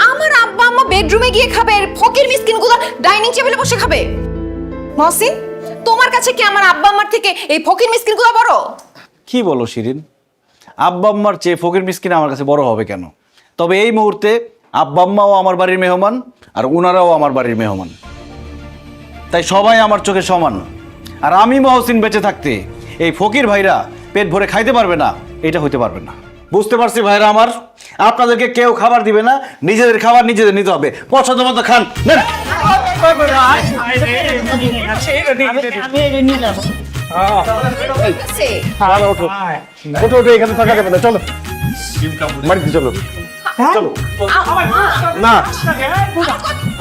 আমার আব্বা আম্মা বেডরুমে গিয়ে খাবে, আর ফকির মিসকিনগুলো ডাইনিং টেবিলে বসে খাবে? মহসিন, তোমার কাছে কি আমার আব্বা আম্মার থেকে এই ফকির মিসকিনগুলো বড়? কি বলো শিরিন, আব্বা আম্মার চেয়ে ফকির মিসকিন আমার কাছে বড় হবে কেন? তবে এই মুহূর্তে আব্বা আম্মাও আমার বাড়ির মেহমান, আর ওনারাও আমার বাড়ির মেহমান। তাই সবাই আমার চোখে সমান। আর আমি মহসিন বেঁচে থাকতে এই ফকির ভাইরা পেট ভরে খাইতে পারবে না, এটা হইতে পারবে না। বুঝতে পারছি ভাইরা আমার, আপনাদেরকে কেউ খাবার দিবে না, নিজেদের খাবার নিজেদের নিতে হবে। পছন্দ মতো খান। নেন। ওঠো ওঠো, এখানে থাকা যাবে না, চলো বাড়িতে চলো। চলো না,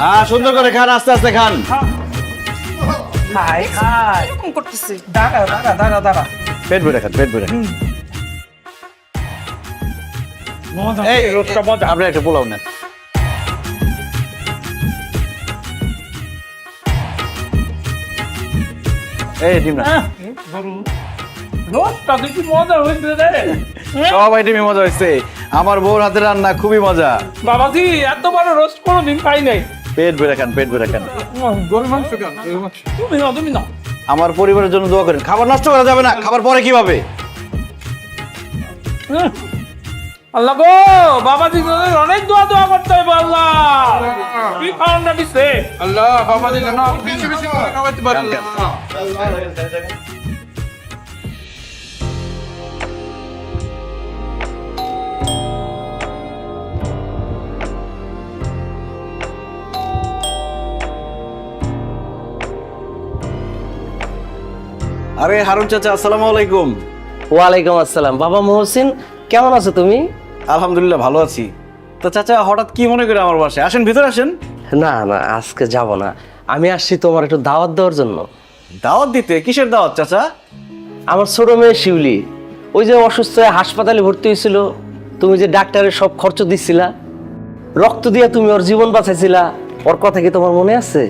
হ্যাঁ, সুন্দর করে খান, আস্তে আস্তে খান। এরকম করতেছে। দাঁড়া। পেট ভরে খান, পেট ভরে খান। এই আপনি একটা পোলাও নেন। এই ডিম না, সব আইটেমই মজা হয়েছে। আমার বউর হাতের রান্না খুবই মজা। বাবাজি, এত বড় রোস্ট কোনোদিন পাই নাই। পেট ভরে খান, পেট ভরে খান। গরুর মাংস খান, তুমি না। আমার পরিবারের জন্য দোয়া করেন। খাবার নষ্ট করা যাবে না, খাবার পরে কিভাবে? আল্লাহ গো, বাবাজি অনেক দোয়া করতে হবে। আল্লাহ কি খাওয়ানটা দিচ্ছে আল্লাহ, বাবাজি যেন বেশি বেশি করে খাওয়াতে পারে। আরে হারুন চাচা, আসসালামু আলাইকুম। ওয়ালাইকুম আসসালাম। বাবা মহসিন, কেমন আছো তুমি? আলহামদুলিল্লাহ ভালো আছি। তো চাচা, হঠাৎ কি মনে করে আমার বাসায়? আসেন, ভিতরে আসেন। না না, আজকে যাব না, আমি আসছি তোমার একটু দাওয়াত দেওয়ার জন্য। দাওয়াত দিতে? কিসের দাওয়াত চাচা? আমার ছোট মেয়ে শিউলি, ওই যে অসুস্থ হয়ে হাসপাতালে ভর্তি হয়েছিল, তুমি যে ডাক্তারের সব খরচ দিচ্ছিলা, রক্ত দিয়ে তুমি ওর জীবন বাঁচাইছিলা, ওর কথা কি তোমার মনে আছে?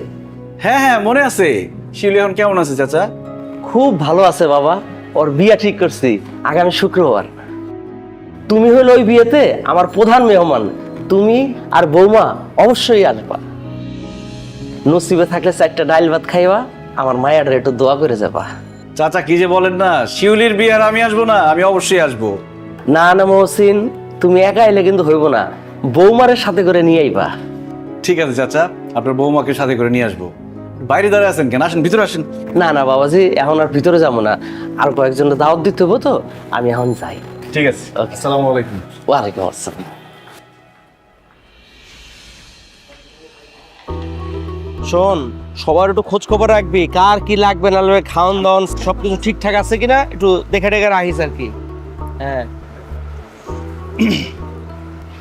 হ্যাঁ হ্যাঁ, মনে আছে। শিউলি এখন কেমন আছে চাচা? খুব ভালো আছে বাবা, ওর বিয়ে ঠিক করছি আগামী শুক্রবার। তুমি হলো ওই বিয়েতে আমার প্রধান মেহমান, তুমি আর বৌমা অবশ্যই আসবা। নসিবে থাকলে 4টা ডাইল ভাত খাইবা, আমার মায়ের একটু দোয়া করে যাবা। চাচা কি যে বলেন না, শিউলির বিয়ে আর আমি আসবো না? আমি অবশ্যই আসবো। না না মহসিন, তুমি একা এলে কিন্তু হইব না, বৌমারের সাথে করে নিয়ে আইবা। ঠিক আছে চাচা, আপনার বৌমাকে সাথে করে নিয়ে আসবো। বাইরে দাঁড়িয়ে আছেন কেন? আসেন, ভিতরে আসেন। না না বাবাজি, এখন আর ভিতরে যাবো না, আর কয়েকজনের দাওয়াত দিতে হবো তো, আমি এখন যাই। ঠিক আছে, আসসালামু আলাইকুম। ওয়ালাইকুম আসসালাম। শোন, সবার একটু খোঁজ খবর রাখবি, কার কি লাগবে না লাগবে, খাওয়ান দাওয়ান সবকিছু ঠিকঠাক আছে কিনা একটু দেখে দেখে রাখিস আর কি। হ্যাঁ,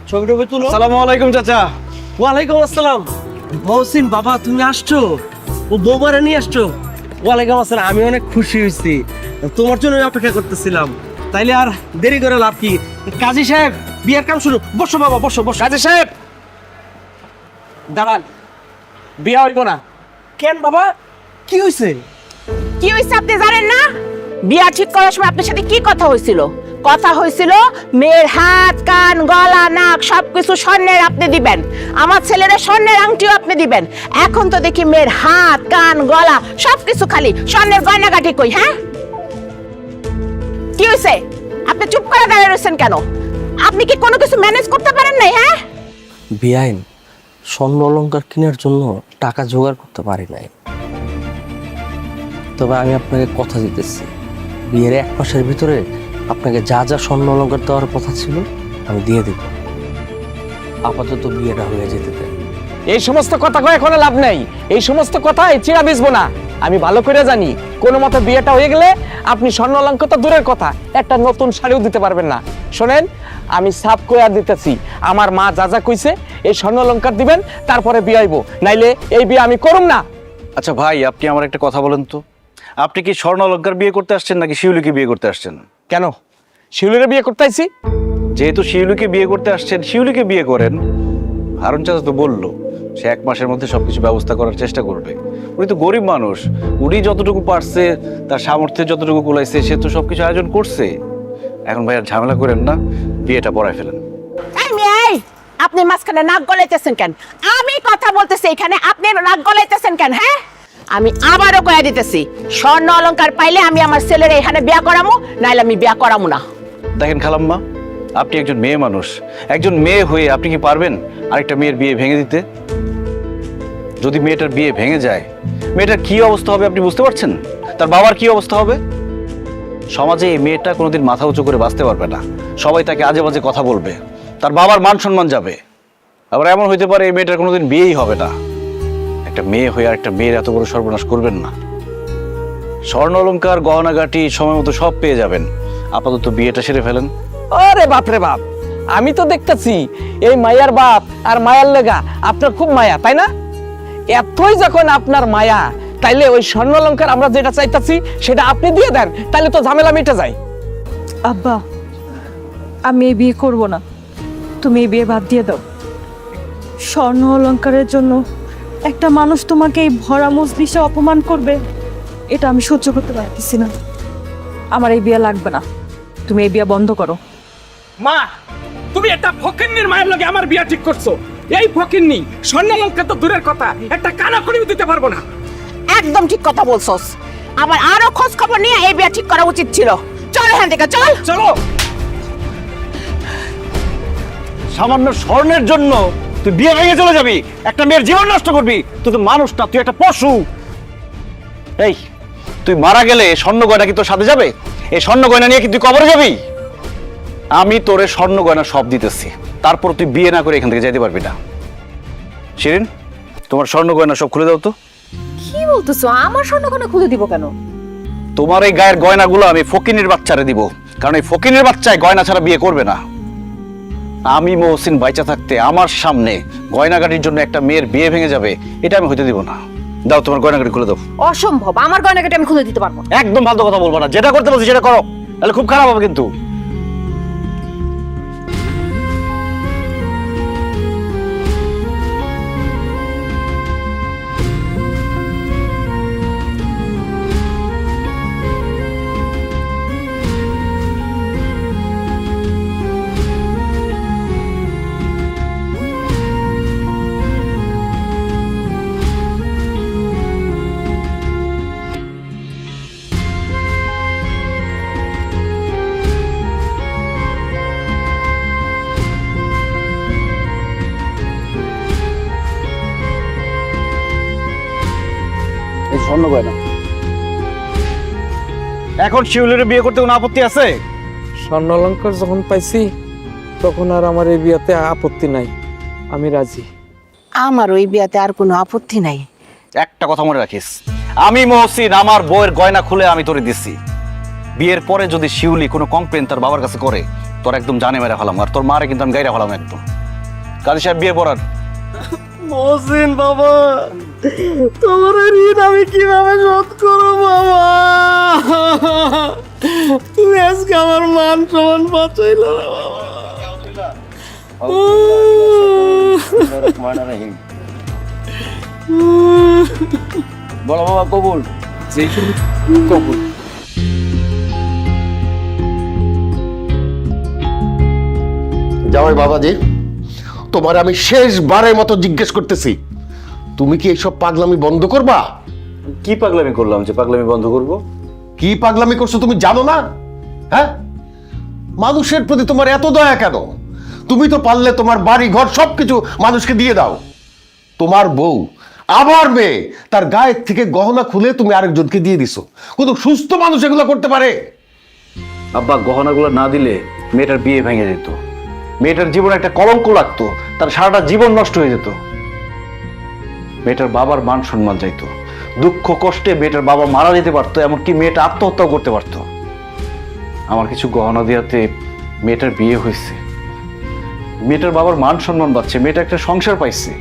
ছবি টবি তুলো। আসসালামু আলাইকুম চাচা। ওয়ালাইকুম আসসালাম। মহসিন বাবা, তুমি আসছো? ও বৌমারা নিয়ে আসছো? ওয়ালাইকুম আসসালাম। আমি অনেক খুশি হয়েছি, তোমার জন্য অপেক্ষা করতেছিলাম। তাইলে আর দেরি করে লাভ কি? কাজী সাহেব, বিয়ের কাম শুরু। বসো বাবা, বসো বসো। কাজী সাহেব দাঁড়ান, বিয়ে হইব না। কেন বাবা, কি হয়েছে? কি হয়েছে আপনি জানেন না? বিয়া ঠিক করার সময় আপনার সাথে কি কথা হয়েছিল? কথা হয়েছিল মেয়ের হাত, কান, গলা, নাক সবকিছু স্বর্ণের আপনি দিবেন, আমার ছেলের স্বর্ণের আংটিও আপনি দিবেন। এখন তো দেখি মেয়ের হাত, কান, গলা সবকিছু খালি স্বর্ণের গয়নাগাটি কই? হ্যাঁ, কি হয়েছে? আপনি চুপ করে দাঁড়িয়ে রয়েছেন কেন? আপনি কি কোনো কিছু ম্যানেজ করতে পারেন নাই? হ্যাঁ, বিআইন, স্বর্ণ অলংকার কেনার জন্য টাকা জোগাড় করতে পারি নাই, তবে আমি আপনাকে কথা দিতেছি, বিয়ের 1 মাসের ভিতরে আপনাকে যা যা স্বর্ণ অলংকার দেওয়ার কথা ছিল আমি দিয়ে দেব। আপাতত বিয়েটা হয়ে যেতে দেন। এই সমস্ত কথা কয়ে এখন লাভ নেই, এই সমস্ত কথা চিরা বিছবো না। আমি ভালো করে জানি কোনো মতো বিয়েটা হয়ে গেলে আপনি স্বর্ণ অলংকার তো দূরের কথা, একটা নতুন শাড়িও দিতে পারবেন না। শোনেন, আমি সাফ কইয়া দিতেছি, আমার মা যা যা কইছে এই স্বর্ণ অলংকার দিবেন, তারপরে বিয়ে হইব, নাইলে এই বিয়ে আমি করুম না। আচ্ছা ভাই, আপনি আমার একটা কথা বলেন তো, আপনি কি স্বর্ণ অলংকার বিয়ে করতে আসছেন নাকি শিউলিকে বিয়ে করতে আসছেন? কেন, শিউলিরে বিয়ে করতে আইছি? যেহেতু শিউলিকে বিয়ে করতে আসছেন, শিউলিকে বিয়ে করেন। হারুন চাচা তো বললো সে 1 মাসের মধ্যে সবকিছু ব্যবস্থা করার চেষ্টা করবে। উনি তো গরিব মানুষ, উনি যতটুকু পারছে, তার সামর্থ্যে যতটুকু কুলাইছে, সে তো সবকিছু আয়োজন করছে। এখন ভাই আর ঝামেলা করেন না, বিয়েটা পড়ায় ফেলেন। এই মেয়ে, আপনি মাঝখানে নাক গলাইতেছেন কেন? আমি কথা বলতেছি এখানে, আপনি নাক গলাইতেছেন কেন? হ্যাঁ, আমি আবারও কয়ে দিতেছি, স্বর্ণ অলংকার পাইলে আমি আমার ছেলের এখানে বিয়া করামু, নাইলে আমি বিয়া করামু না। দেখেন খালাম্মা, আপনি একজন মেয়ে মানুষ, একজন মেয়ে হয়ে আপনি কি পারবেন আরেকটা মেয়ের বিয়ে ভেঙে দিতে? যদি মেয়েটার বিয়ে ভেঙে যায়, মেয়েটার কি অবস্থা হবে আপনি বুঝতে পারছেন? তার বাবার কি অবস্থা হবে? সমাজে এই মেয়েটা কোনোদিন মাথা উঁচু করে বাঁচতে পারবে না, সবাই তাকে আজে বাজে কথা বলবে, তার বাবার মান সম্মান যাবে। আবার এমন হইতে পারে এই মেয়েটার কোনোদিন বিয়েই হবে না। একটা মেয়ে হয়ে আর একটা মেয়ের এত বড় সর্বনাশ করবেন না। স্বর্ণ অলংকার, গহনাগাটি সময় মতো সব পেয়ে যাবেন, আপাতত বিয়েটা সেরে ফেলেন। আরে বাপ রে বাপ, আমি তো দেখতেছি এই মায়ার বাপ আর মায়ার লেগা আপনার খুব মায়া, তাই না? এতই যখন আপনার মায়া, তাইলে ওই স্বর্ণ অলংকার আমরা যেটা চাইতাছি সেটা আপনি দিয়ে দেন, তাইলে তো ঝামেলা মিটে যায়। আব্বা, আমি এই বিয়ে করব না, তুমি এই বিয়ে বাদ দিয়ে দাও। স্বর্ণ অলংকারের জন্য একটা মানুষ তোমাকে এই ভরা মজলিসে অপমান করবে, এটা আমি সহ্য করতে পারতেছি না। আমার এই বিয়ে লাগবে না, তুমি এই বিয়ে বন্ধ করো। মা, তুমি একটা ফকিন্নির মায়ের লগে আমার বিয়ে ঠিক করছো। এই ফকিন্নি স্বর্ণ অলংকার তো দূরের কথা, একটা কানা করিও দিতে পারবো না। একদম ঠিক কথা বলছস, আবার আরো খোঁজ খবর নিয়ে এই বিয়ে ঠিক করা উচিত ছিল। চল এখান থেকে, চল। চলো। সামান্য স্বর্ণের জন্য তুই বিয়ে ভেঙে চলে যাবি, একটা মেয়ের জীবন নষ্ট করবি? তুই তো মানুষ না, তুই একটা পশু। এই, তুই মারা গেলে স্বর্ণ গয়না কি তোর সাথে যাবে? এই স্বর্ণ গয়না নিয়ে কি তুই কবরে যাবি? আমি তোরে স্বর্ণ গয়না সব দিতেছি, তারপর তুই বিয়ে না করে এখান থেকে যেতে পারবি না। শিরিন, তোমার স্বর্ণ গয়না সব খুলে দাও তো। কি বলতেছো? আমার স্বর্ণ গয়না খুলে দিব কেন? তোমার এই গায়ের গয়নাগুলো আমি ফকিনের বাচ্চারে দিব, কারণ এই ফকিনের বাচ্চায় গয়না ছাড়া বিয়ে করবে না। আমি মহসিন বাইচা থাকতে আমার সামনে গয়নাগাটির জন্য একটা মেয়ের বিয়ে ভেঙে যাবে, এটা আমি হইতে দিব না। দাও, তোমার গয়নাগাটি খুলে দাও। অসম্ভব, আমার গয়নাগাটি আমি খুলে দিতে পারবো না। একদম ফালতু কথা বলবো না, যেটা করতে বলছি সেটা করো, তাহলে খুব খারাপ হবে কিন্তু। স্বর্ণ গয়না। এখন শিউলির বিয়ে করতে কোনো আপত্তি আছে? স্বর্ণ অলঙ্কার যখন পাইছি তখন আর আমার এই বিয়াতে আপত্তি নাই, আমি রাজি। আমার ওই বিয়াতে আর কোনো আপত্তি নাই। একটা কথা মনে রাখিস, আমি মহসিন আমার বউয়ের গয়না খুলে আমি তোরে দিছি। বিয়ের পরে যদি শিউলি কোনো কমপ্লেন তার বাবার কাছে করে, তোর একদম জানে মেরে ফেলাম, আর তোর মারে কিন্তু আমি গাইরা ফেলাম একদম। কাজী সাহেব বিয়ে পড়ার। মহসিন বাবা, তোমার ঋণ আমি কিভাবে শোধ করবো বাবা? তুমি আজকে আমার মান সম্মান বাঁচাইল না বাবা। বলো বাবা, কবুল। কবুল। জামাই বাবাজি, তোমার আমি শেষবারের মতো জিজ্ঞেস করতেছি, তুমি কি এইসব পাগলামি বন্ধ করবা? কি পাগলামি করলাম যে পাগলামি বন্ধ করব? কি পাগলামি করছো তুমি জানো না? হ্যাঁ, মানুষের প্রতি তোমার এত দয়া কেন? তুমি তো পারলে তোমার বাড়ি ঘর সবকিছু মানুষকে দিয়ে দাও। তোমার বউ আবার মেয়ে, তার গায়ের থেকে গহনা খুলে তুমি আরেকজনকে দিয়ে দিছো। কিন্তু সুস্থ মানুষ এগুলো করতে পারে? আব্বা, গহনাগুলো না দিলে মেয়েটার বিয়ে ভেঙে যেত, মেয়েটার জীবনে একটা কলঙ্ক লাগতো, তার সারাটা জীবন নষ্ট হয়ে যেত। মেয়েটার বাবার মান সম্মান যাইতো, দুঃখ কষ্টে মেয়েটার বাবা মারা যেতে পারতো, এমনকি মেয়েটা আত্মহত্যাও করতে পারতো। আমার কিছু গহনা দেওয়াতে মেয়েটার বিয়ে হয়েছে, মেয়েটার বাবার মান সম্মান পাচ্ছে, মেয়েটা একটা সংসার পাইছে।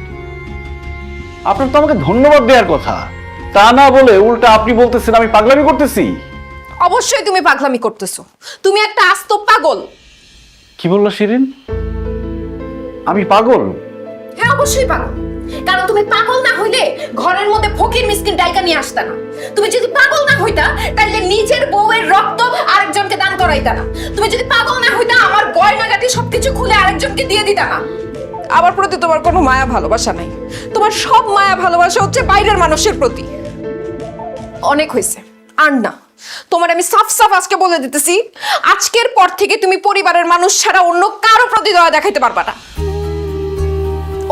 আপনার তো আমাকে ধন্যবাদ দেওয়ার কথা, তা না বলে উল্টা আপনি বলতেছেন আমি পাগলামি করতেছি। অবশ্যই তুমি পাগলামি করতেছো, তুমি একটা আস্ত পাগল। কি বললো শিরিন? আমি পাগল? হ্যাঁ, অবশ্যই পাগল। কারণ তুমি পাগল না হইলে ঘরের মধ্যে ফকির মিসকিন ডাইকা নিয়ে আসতা না। তুমি যদি পাগল না হইতা তাইলে নিজের বউয়ের রক্ত আরেকজনকে দান করাইতা না। তুমি যদি পাগল না হইতা আমার গয়নাগাটি সবকিছু খুলে আরেকজনকে দিয়ে দিতা না। আমার প্রতি তোমার কোনো মায়া ভালোবাসা নাই, তোমার সব মায়া ভালোবাসা হচ্ছে বাইরের মানুষের প্রতি। অনেক হয়েছে, আর না। তোমার আমি সাফ সাফ আজকে বলে দিতেছি, আজকের পর থেকে তুমি পরিবারের মানুষ ছাড়া অন্য কারো প্রতি দয়া দেখাইতে পারবা না।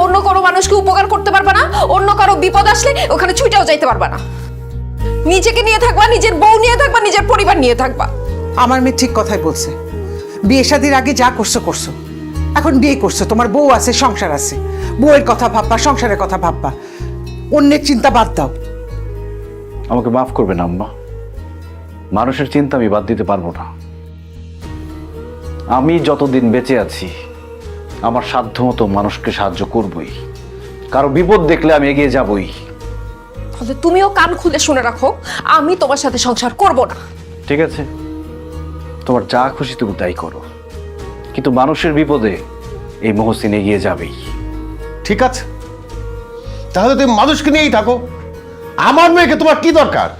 অন্য কারো মানুষকে উপকার করতে পারবা না, অন্য কারো বিপদ আসলে ওখানে ছুটেও যাইতে পারবা না। নিজেকে নিয়ে থাকবা, নিজের বউ নিয়ে থাকবা, নিজের পরিবার নিয়ে থাকবা। আমার মেয়ে ঠিক কথাই বলছে। বিয়ে শাদির আগে যা করছো করছো, এখন বিয়ে করছো, তোমার বউ আছে, সংসার আছে। বউয়ের কথা ভাববা, সংসারের কথা ভাববা, অন্যের চিন্তা বাদ দাও। আমাকে মাফ করবেন আম্মা, মানুষের চিন্তা আমি বাদ দিতে পারবো না। আমি যতদিন বেঁচে আছি আমার সাধ্যমতো মানুষকে সাহায্য করবই, কারো বিপদ দেখলে আমি এগিয়ে যাবই। তাহলে তুমিও কান খুলে শুনে রাখো, আমি তোমার সাথে সংসার করব না। ঠিক আছে, তোমার যা খুশি তুমি তাই করো, কিন্তু মানুষের বিপদে এই মহসিন এগিয়ে যাবেই। ঠিক আছে, তাহলে তুমি মানুষকে নিয়েই থাকো। আমার মেয়েকে তোমার কি দরকার?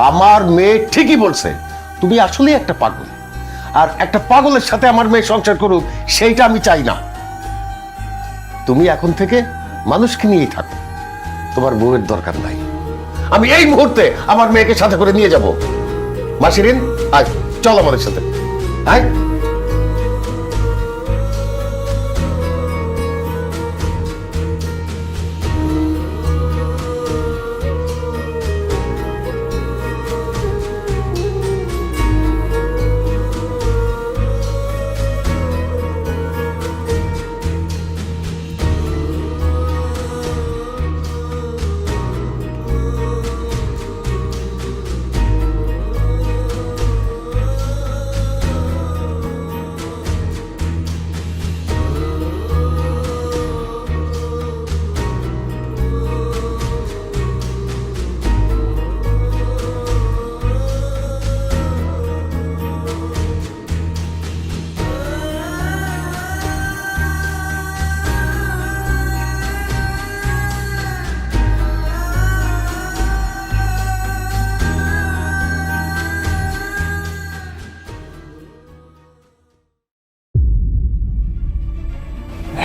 আমার মেয়ে ঠিকই বলছে, তুমি আসলেই একটা পাগল। আর একটা পাগলের সাথে আমার মেয়ে সংসার করুক, সেইটা আমি চাই না। তুমি এখন থেকে মানুষকে নিয়েই থাকো, তোমার বউয়ের দরকার নাই। আমি এই মুহূর্তে আমার মেয়েকে সাথে করে নিয়ে যাব। মাসিরিন, আয় চল আমাদের সাথে, আয়।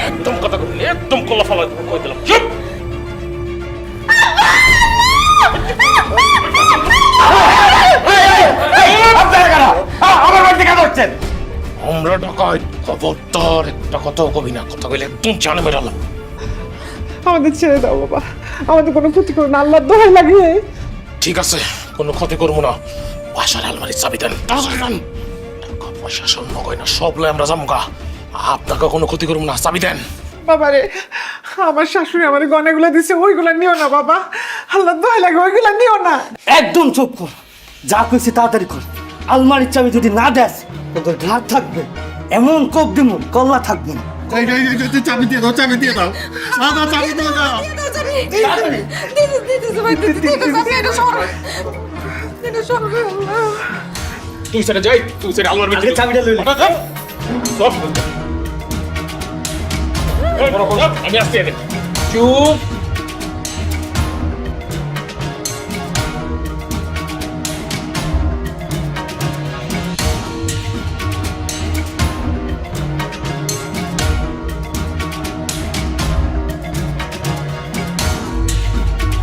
একদম কথা বলি, একদম কলা ফলা কই দিলাম। চুপ! আমার বাড়িতে কেন হচ্ছেন? আমরা ঢাকায় খবরদার একটা কথা কবি না, কথা কইলে একদম জানে বেরালাম। আমাদের ছেড়ে দাও বাবা, আমাদের কোনো ক্ষতি করো না, আল্লাহর দোহাই লাগে। ঠিক আছে, কোনো ক্ষতি করবো না। বাসার আলমারির চাবি দেন, তাড়াতাড়ি দেন। টাকা পয়সা স্বর্ণ গয়না সব লয় আমরা যাবো গা। আপনাকে কোনো ক্ষতি করবো না, চাবি দেন। বাবা রে, আমার শাশুড়ি আমার গয়নাগুলো দিছে, ওইগুলা নিও না বাবা, আল্লাহর দোহাই লাগে, ওইগুলা নিও না। একদম চুপ কর, যা কইছি তাড়াতাড়ি কর। আলমারির চাবি যদি না দেস তোদের ঘাট থাকবে, এমন কোপ দিব কল্লা থাকবে না। চাবি দিয়ে দাও, চাবি দিয়ে দাও, দাদা চাবি দিয়ে দাও। তুই সেটা যাই, তুই সেটা আলমারি আগে চাবিটা লই লে। আমি আসছি। চুপ।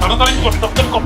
তাড়াতাড়ি কর, তাড়াতাড়ি কর।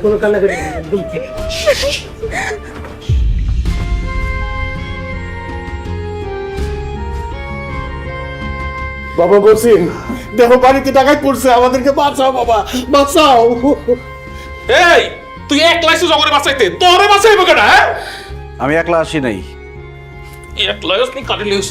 কোনো কান্নাকাটি একদম বাবা বলছেন দেখো বাড়িতে ডাকাত পড়ছে, আমাদেরকে বাঁচাও বাবা, বাঁচাও। এই তুই একলা এসে জগরে বাঁচাইতে, তোরে বাঁচাইবো কেন? হ্যাঁ, আমি একলা আসি নাই। একলা আসনি কাটে লিস।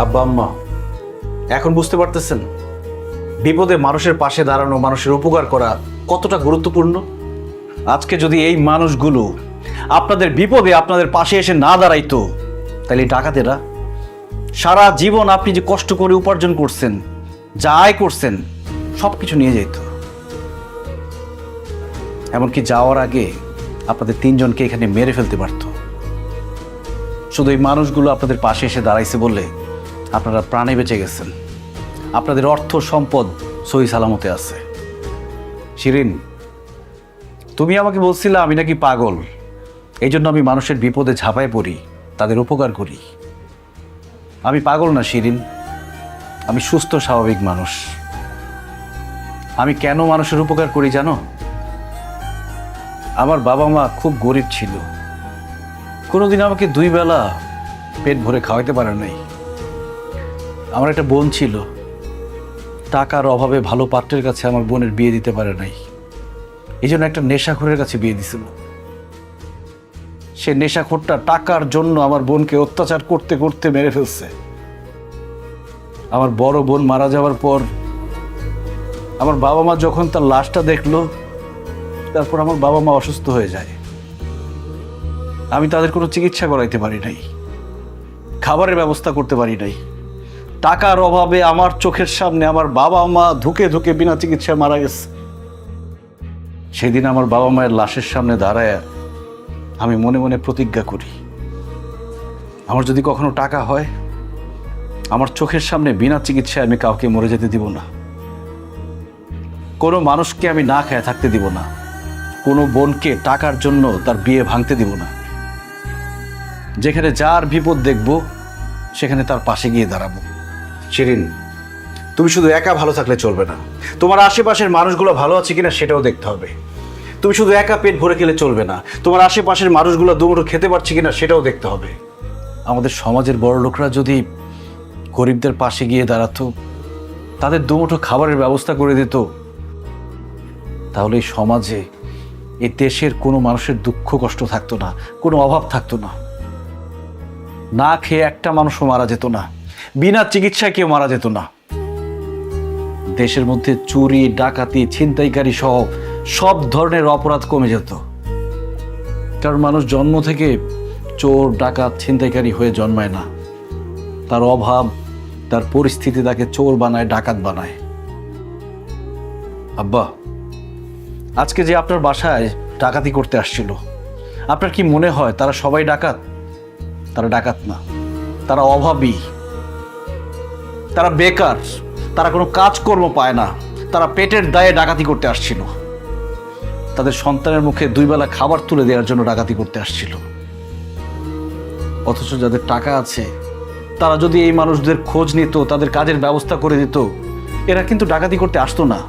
আব্বা আম্মা, এখন বুঝতে পারতেছেন বিপদে মানুষের পাশে দাঁড়ানো, মানুষের উপকার করা কতটা গুরুত্বপূর্ণ? আজকে যদি এই মানুষগুলো আপনাদের বিপদে আপনাদের পাশে এসে না দাঁড়াইতো, তাহলে ডাকাতেরা সারা জীবন আপনি যে কষ্ট করে উপার্জন করছেন, যা আয় করছেন, সব কিছু নিয়ে যেত। এমনকি যাওয়ার আগে আপনাদের তিনজনকে এখানে মেরে ফেলতে পারত। শুধু এই মানুষগুলো আপনাদের পাশে এসে দাঁড়াইছে বলে আপনারা প্রাণে বেঁচে গেছেন। আপনাদের অর্থ সম্পদ সহি সালামতে আছে। শিরিন, তুমি আমাকে বলছিলে আমি নাকি পাগল, এই জন্য আমি মানুষের বিপদে ঝাঁপায় পড়ি, তাদের উপকার করি। আমি পাগল না শিরিন, আমি সুস্থ স্বাভাবিক মানুষ। আমি কেন মানুষের উপকার করি জানো? আমার বাবা মা খুব গরিব ছিল, কোনোদিন আমাকে দুই বেলা পেট ভরে খাওয়াইতে পারে নাই। আমার একটা বোন ছিল, টাকার অভাবে ভালো পাত্রের কাছে আমার বোনের বিয়ে দিতে পারে নাই, এই জন্য একটা নেশাখোরের কাছে বিয়ে দিছিল। সে নেশাখোরটা টাকার জন্য আমার বোনকে অত্যাচার করতে করতে মেরে ফেলছে। আমার বড় বোন মারা যাওয়ার পর আমার বাবা মা যখন তার লাশটা দেখলো, তারপর আমার বাবা মা অসুস্থ হয়ে যায়। আমি তাদের কোনো চিকিৎসা করাইতে পারি নাই, খাবারের ব্যবস্থা করতে পারি নাই। টাকার অভাবে আমার চোখের সামনে আমার বাবা মা ধুকে ধুকে বিনা চিকিৎসায় মারা গেছে। সেদিন আমার বাবা মায়ের লাশের সামনে দাঁড়ায় আমি মনে মনে প্রতিজ্ঞা করি, আমার যদি কখনো টাকা হয়, আমার চোখের সামনে বিনা চিকিৎসায় আমি কাউকে মরে যেতে দিব না। কোনো মানুষকে আমি না খেয়ে থাকতে দিব না। কোনো বোনকে টাকার জন্য তার বিয়ে ভাঙতে দিব না। যেখানে যার বিপদ দেখব, সেখানে তার পাশে গিয়ে দাঁড়াবো। শিরিন, তুমি শুধু একা ভালো থাকলে চলবে না, তোমার আশেপাশের মানুষগুলো ভালো আছে কিনা সেটাও দেখতে হবে। তুমি শুধু একা পেট ভরে খেলে চলবে না, তোমার আশেপাশের মানুষগুলো দুমুঠো খেতে পারছে কিনা সেটাও দেখতে হবে। আমাদের সমাজের বড় লোকরা যদি গরিবদের পাশে গিয়ে দাঁড়াতো, তাদের দুমুঠো খাবারের ব্যবস্থা করে দিত, তাহলে এই সমাজে, এই দেশের কোনো মানুষের দুঃখ কষ্ট থাকতো না, কোনো অভাব থাকতো না। না খেয়ে একটা মানুষও মারা যেত না, বিনা চিকিৎসায় কেউ মারা যেত না। দেশের মধ্যে চুরি, ডাকাতি, ছিনতাইকারী সহ সব ধরনের অপরাধ কমে যেত। কারণ মানুষ জন্ম থেকে চোর, ডাকাত, ছিনতাইকারী হয়ে জন্মায় না। তার অভাব, তার পরিস্থিতি তাকে চোর বানায়, ডাকাত বানায়। আব্বা, আজকে যে আপনার বাসায় ডাকাতি করতে আসছিল, আপনার কি মনে হয় তারা সবাই ডাকাত? তারা ডাকাত না, তারা অভাবী, তারা বেকার, তারা কোনো কাজকর্ম পায় না, তারা পেটের দায়ে ডাকাতি করতে আসছিল। তাদের সন্তানের মুখে 2 বেলা খাবার তুলে দেওয়ার জন্য ডাকাতি করতে আসছিল। অথচ যাদের টাকা আছে, তারা যদি এই মানুষদের খোঁজ নিত, তাদের কাজের ব্যবস্থা করে দিত, এরা কিন্তু ডাকাতি করতে আসতো না।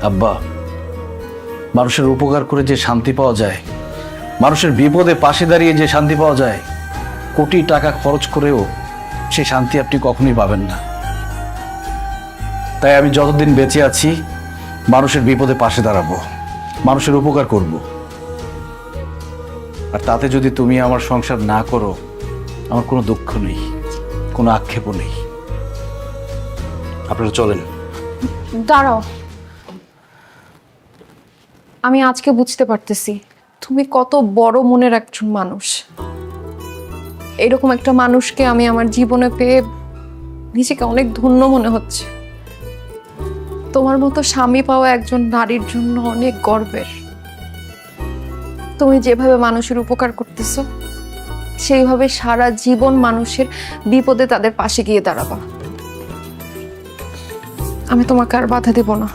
আব্বা, মানুষের উপকার করে যে শান্তি পাওয়া যায়, মানুষের বিপদে পাশে দাঁড়িয়ে যে শান্তি পাওয়া যায়, কোটি টাকা খরচ করেও সেই শান্তি আপনি কখনোই পাবেন না। তাই আমি যতদিন বেঁচে আছি, মানুষের বিপদে পাশে দাঁড়াবো, মানুষের উপকার করব। আর তাতে যদি তুমি আমার সংসার না করো, আমার কোনো দুঃখ নেই, কোনো আক্ষেপও নেই। আপনারা চলেন। দাঁড়াও, আমি আজকে বুঝতে পারতেছি তুমি কত বড় মনের একজন মানুষ। এরকম একটা মানুষকে আমি আমার জীবনে পেয়ে নিজেকে অনেক ধন্য মনে হচ্ছে। তোমার মতো স্বামী পাওয়া একজন নারীর জন্য অনেক গর্বের। তুমি যেভাবে মানুষের উপকার করতেছো, সেইভাবে সারা জীবন মানুষের বিপদে তাদের পাশে গিয়ে দাঁড়াবা। আমি তোমাকে আর বাধা দেব না।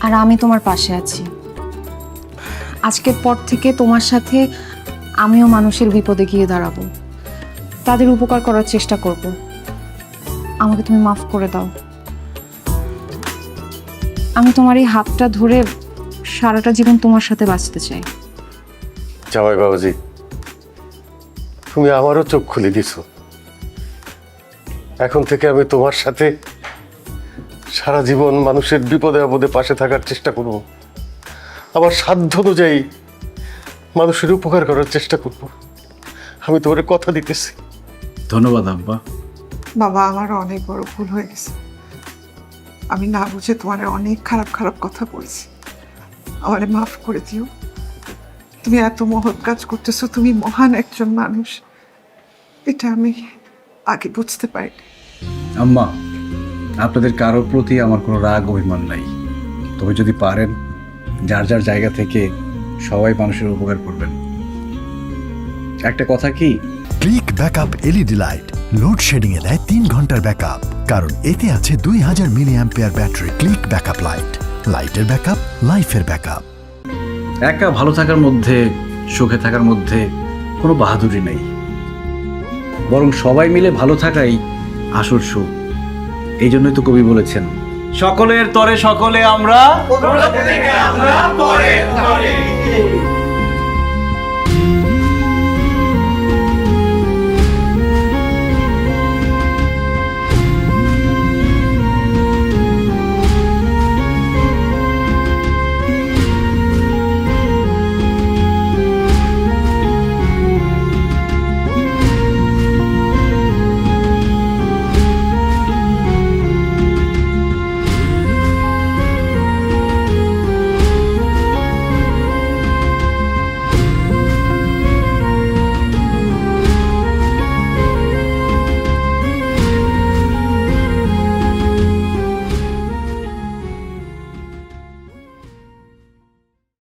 আর আমি তোমার পাশে আছি। আজকের পর থেকে তোমার সাথে আমিও মানুষের বিপদে গিয়ে দাঁড়াবো, তাদের উপকার করার চেষ্টা করব। আমাকে তুমি মাফ করে দাও। আমি তোমার এই হাতটা ধরে সারাটা জীবন তোমার সাথে বাঁচতে চাই। জামাই বাবাজি, তুমি আমারও চোখ খুলে দিছো। এখন থেকে আমি তোমার সাথে সারা জীবন মানুষের বিপদে আপদে পাশে থাকার চেষ্টা করব। আমার সাধ্য অনুযায়ী মানুষের উপকার করার চেষ্টা করব। আমি তোমার কথা দিতেছি। ধন্যবাদ আব্বা। বাবা, আমার অনেক বড় ভুল হয়ে গেছে। আমি না বুঝে তোমার অনেক খারাপ খারাপ কথা বলছি। আমারে মাফ করে দিও। তুমি এত মহৎ কাজ করতেছো, তুমি মহান একজন মানুষ, এটা আমি আগে বুঝতে পারিনি। আম্মা, আপনাদের কারোর প্রতি আমার কোনো রাগ অভিমান নাই। তবে যদি পারেন, যার যার জায়গা থেকে সবাই মানুষের উপকার করবেন। একটা কথা কি, click backup LED light load shedding এ দেয় 3 ঘন্টার ব্যাকআপ, কারণ এতে আছে 2000 milliampere battery. Click backup light, লাইটের ব্যাকআপ, লাইফের ব্যাকআপ। একা ভালো থাকার মধ্যে, সুখে থাকার মধ্যে কোনো বাহাদুরি নেই, বরং সবাই মিলে ভালো থাকাই আসল সুখ। এই জন্যই তো কবি বলেছেন, সকলের তরে সকলে আমরা।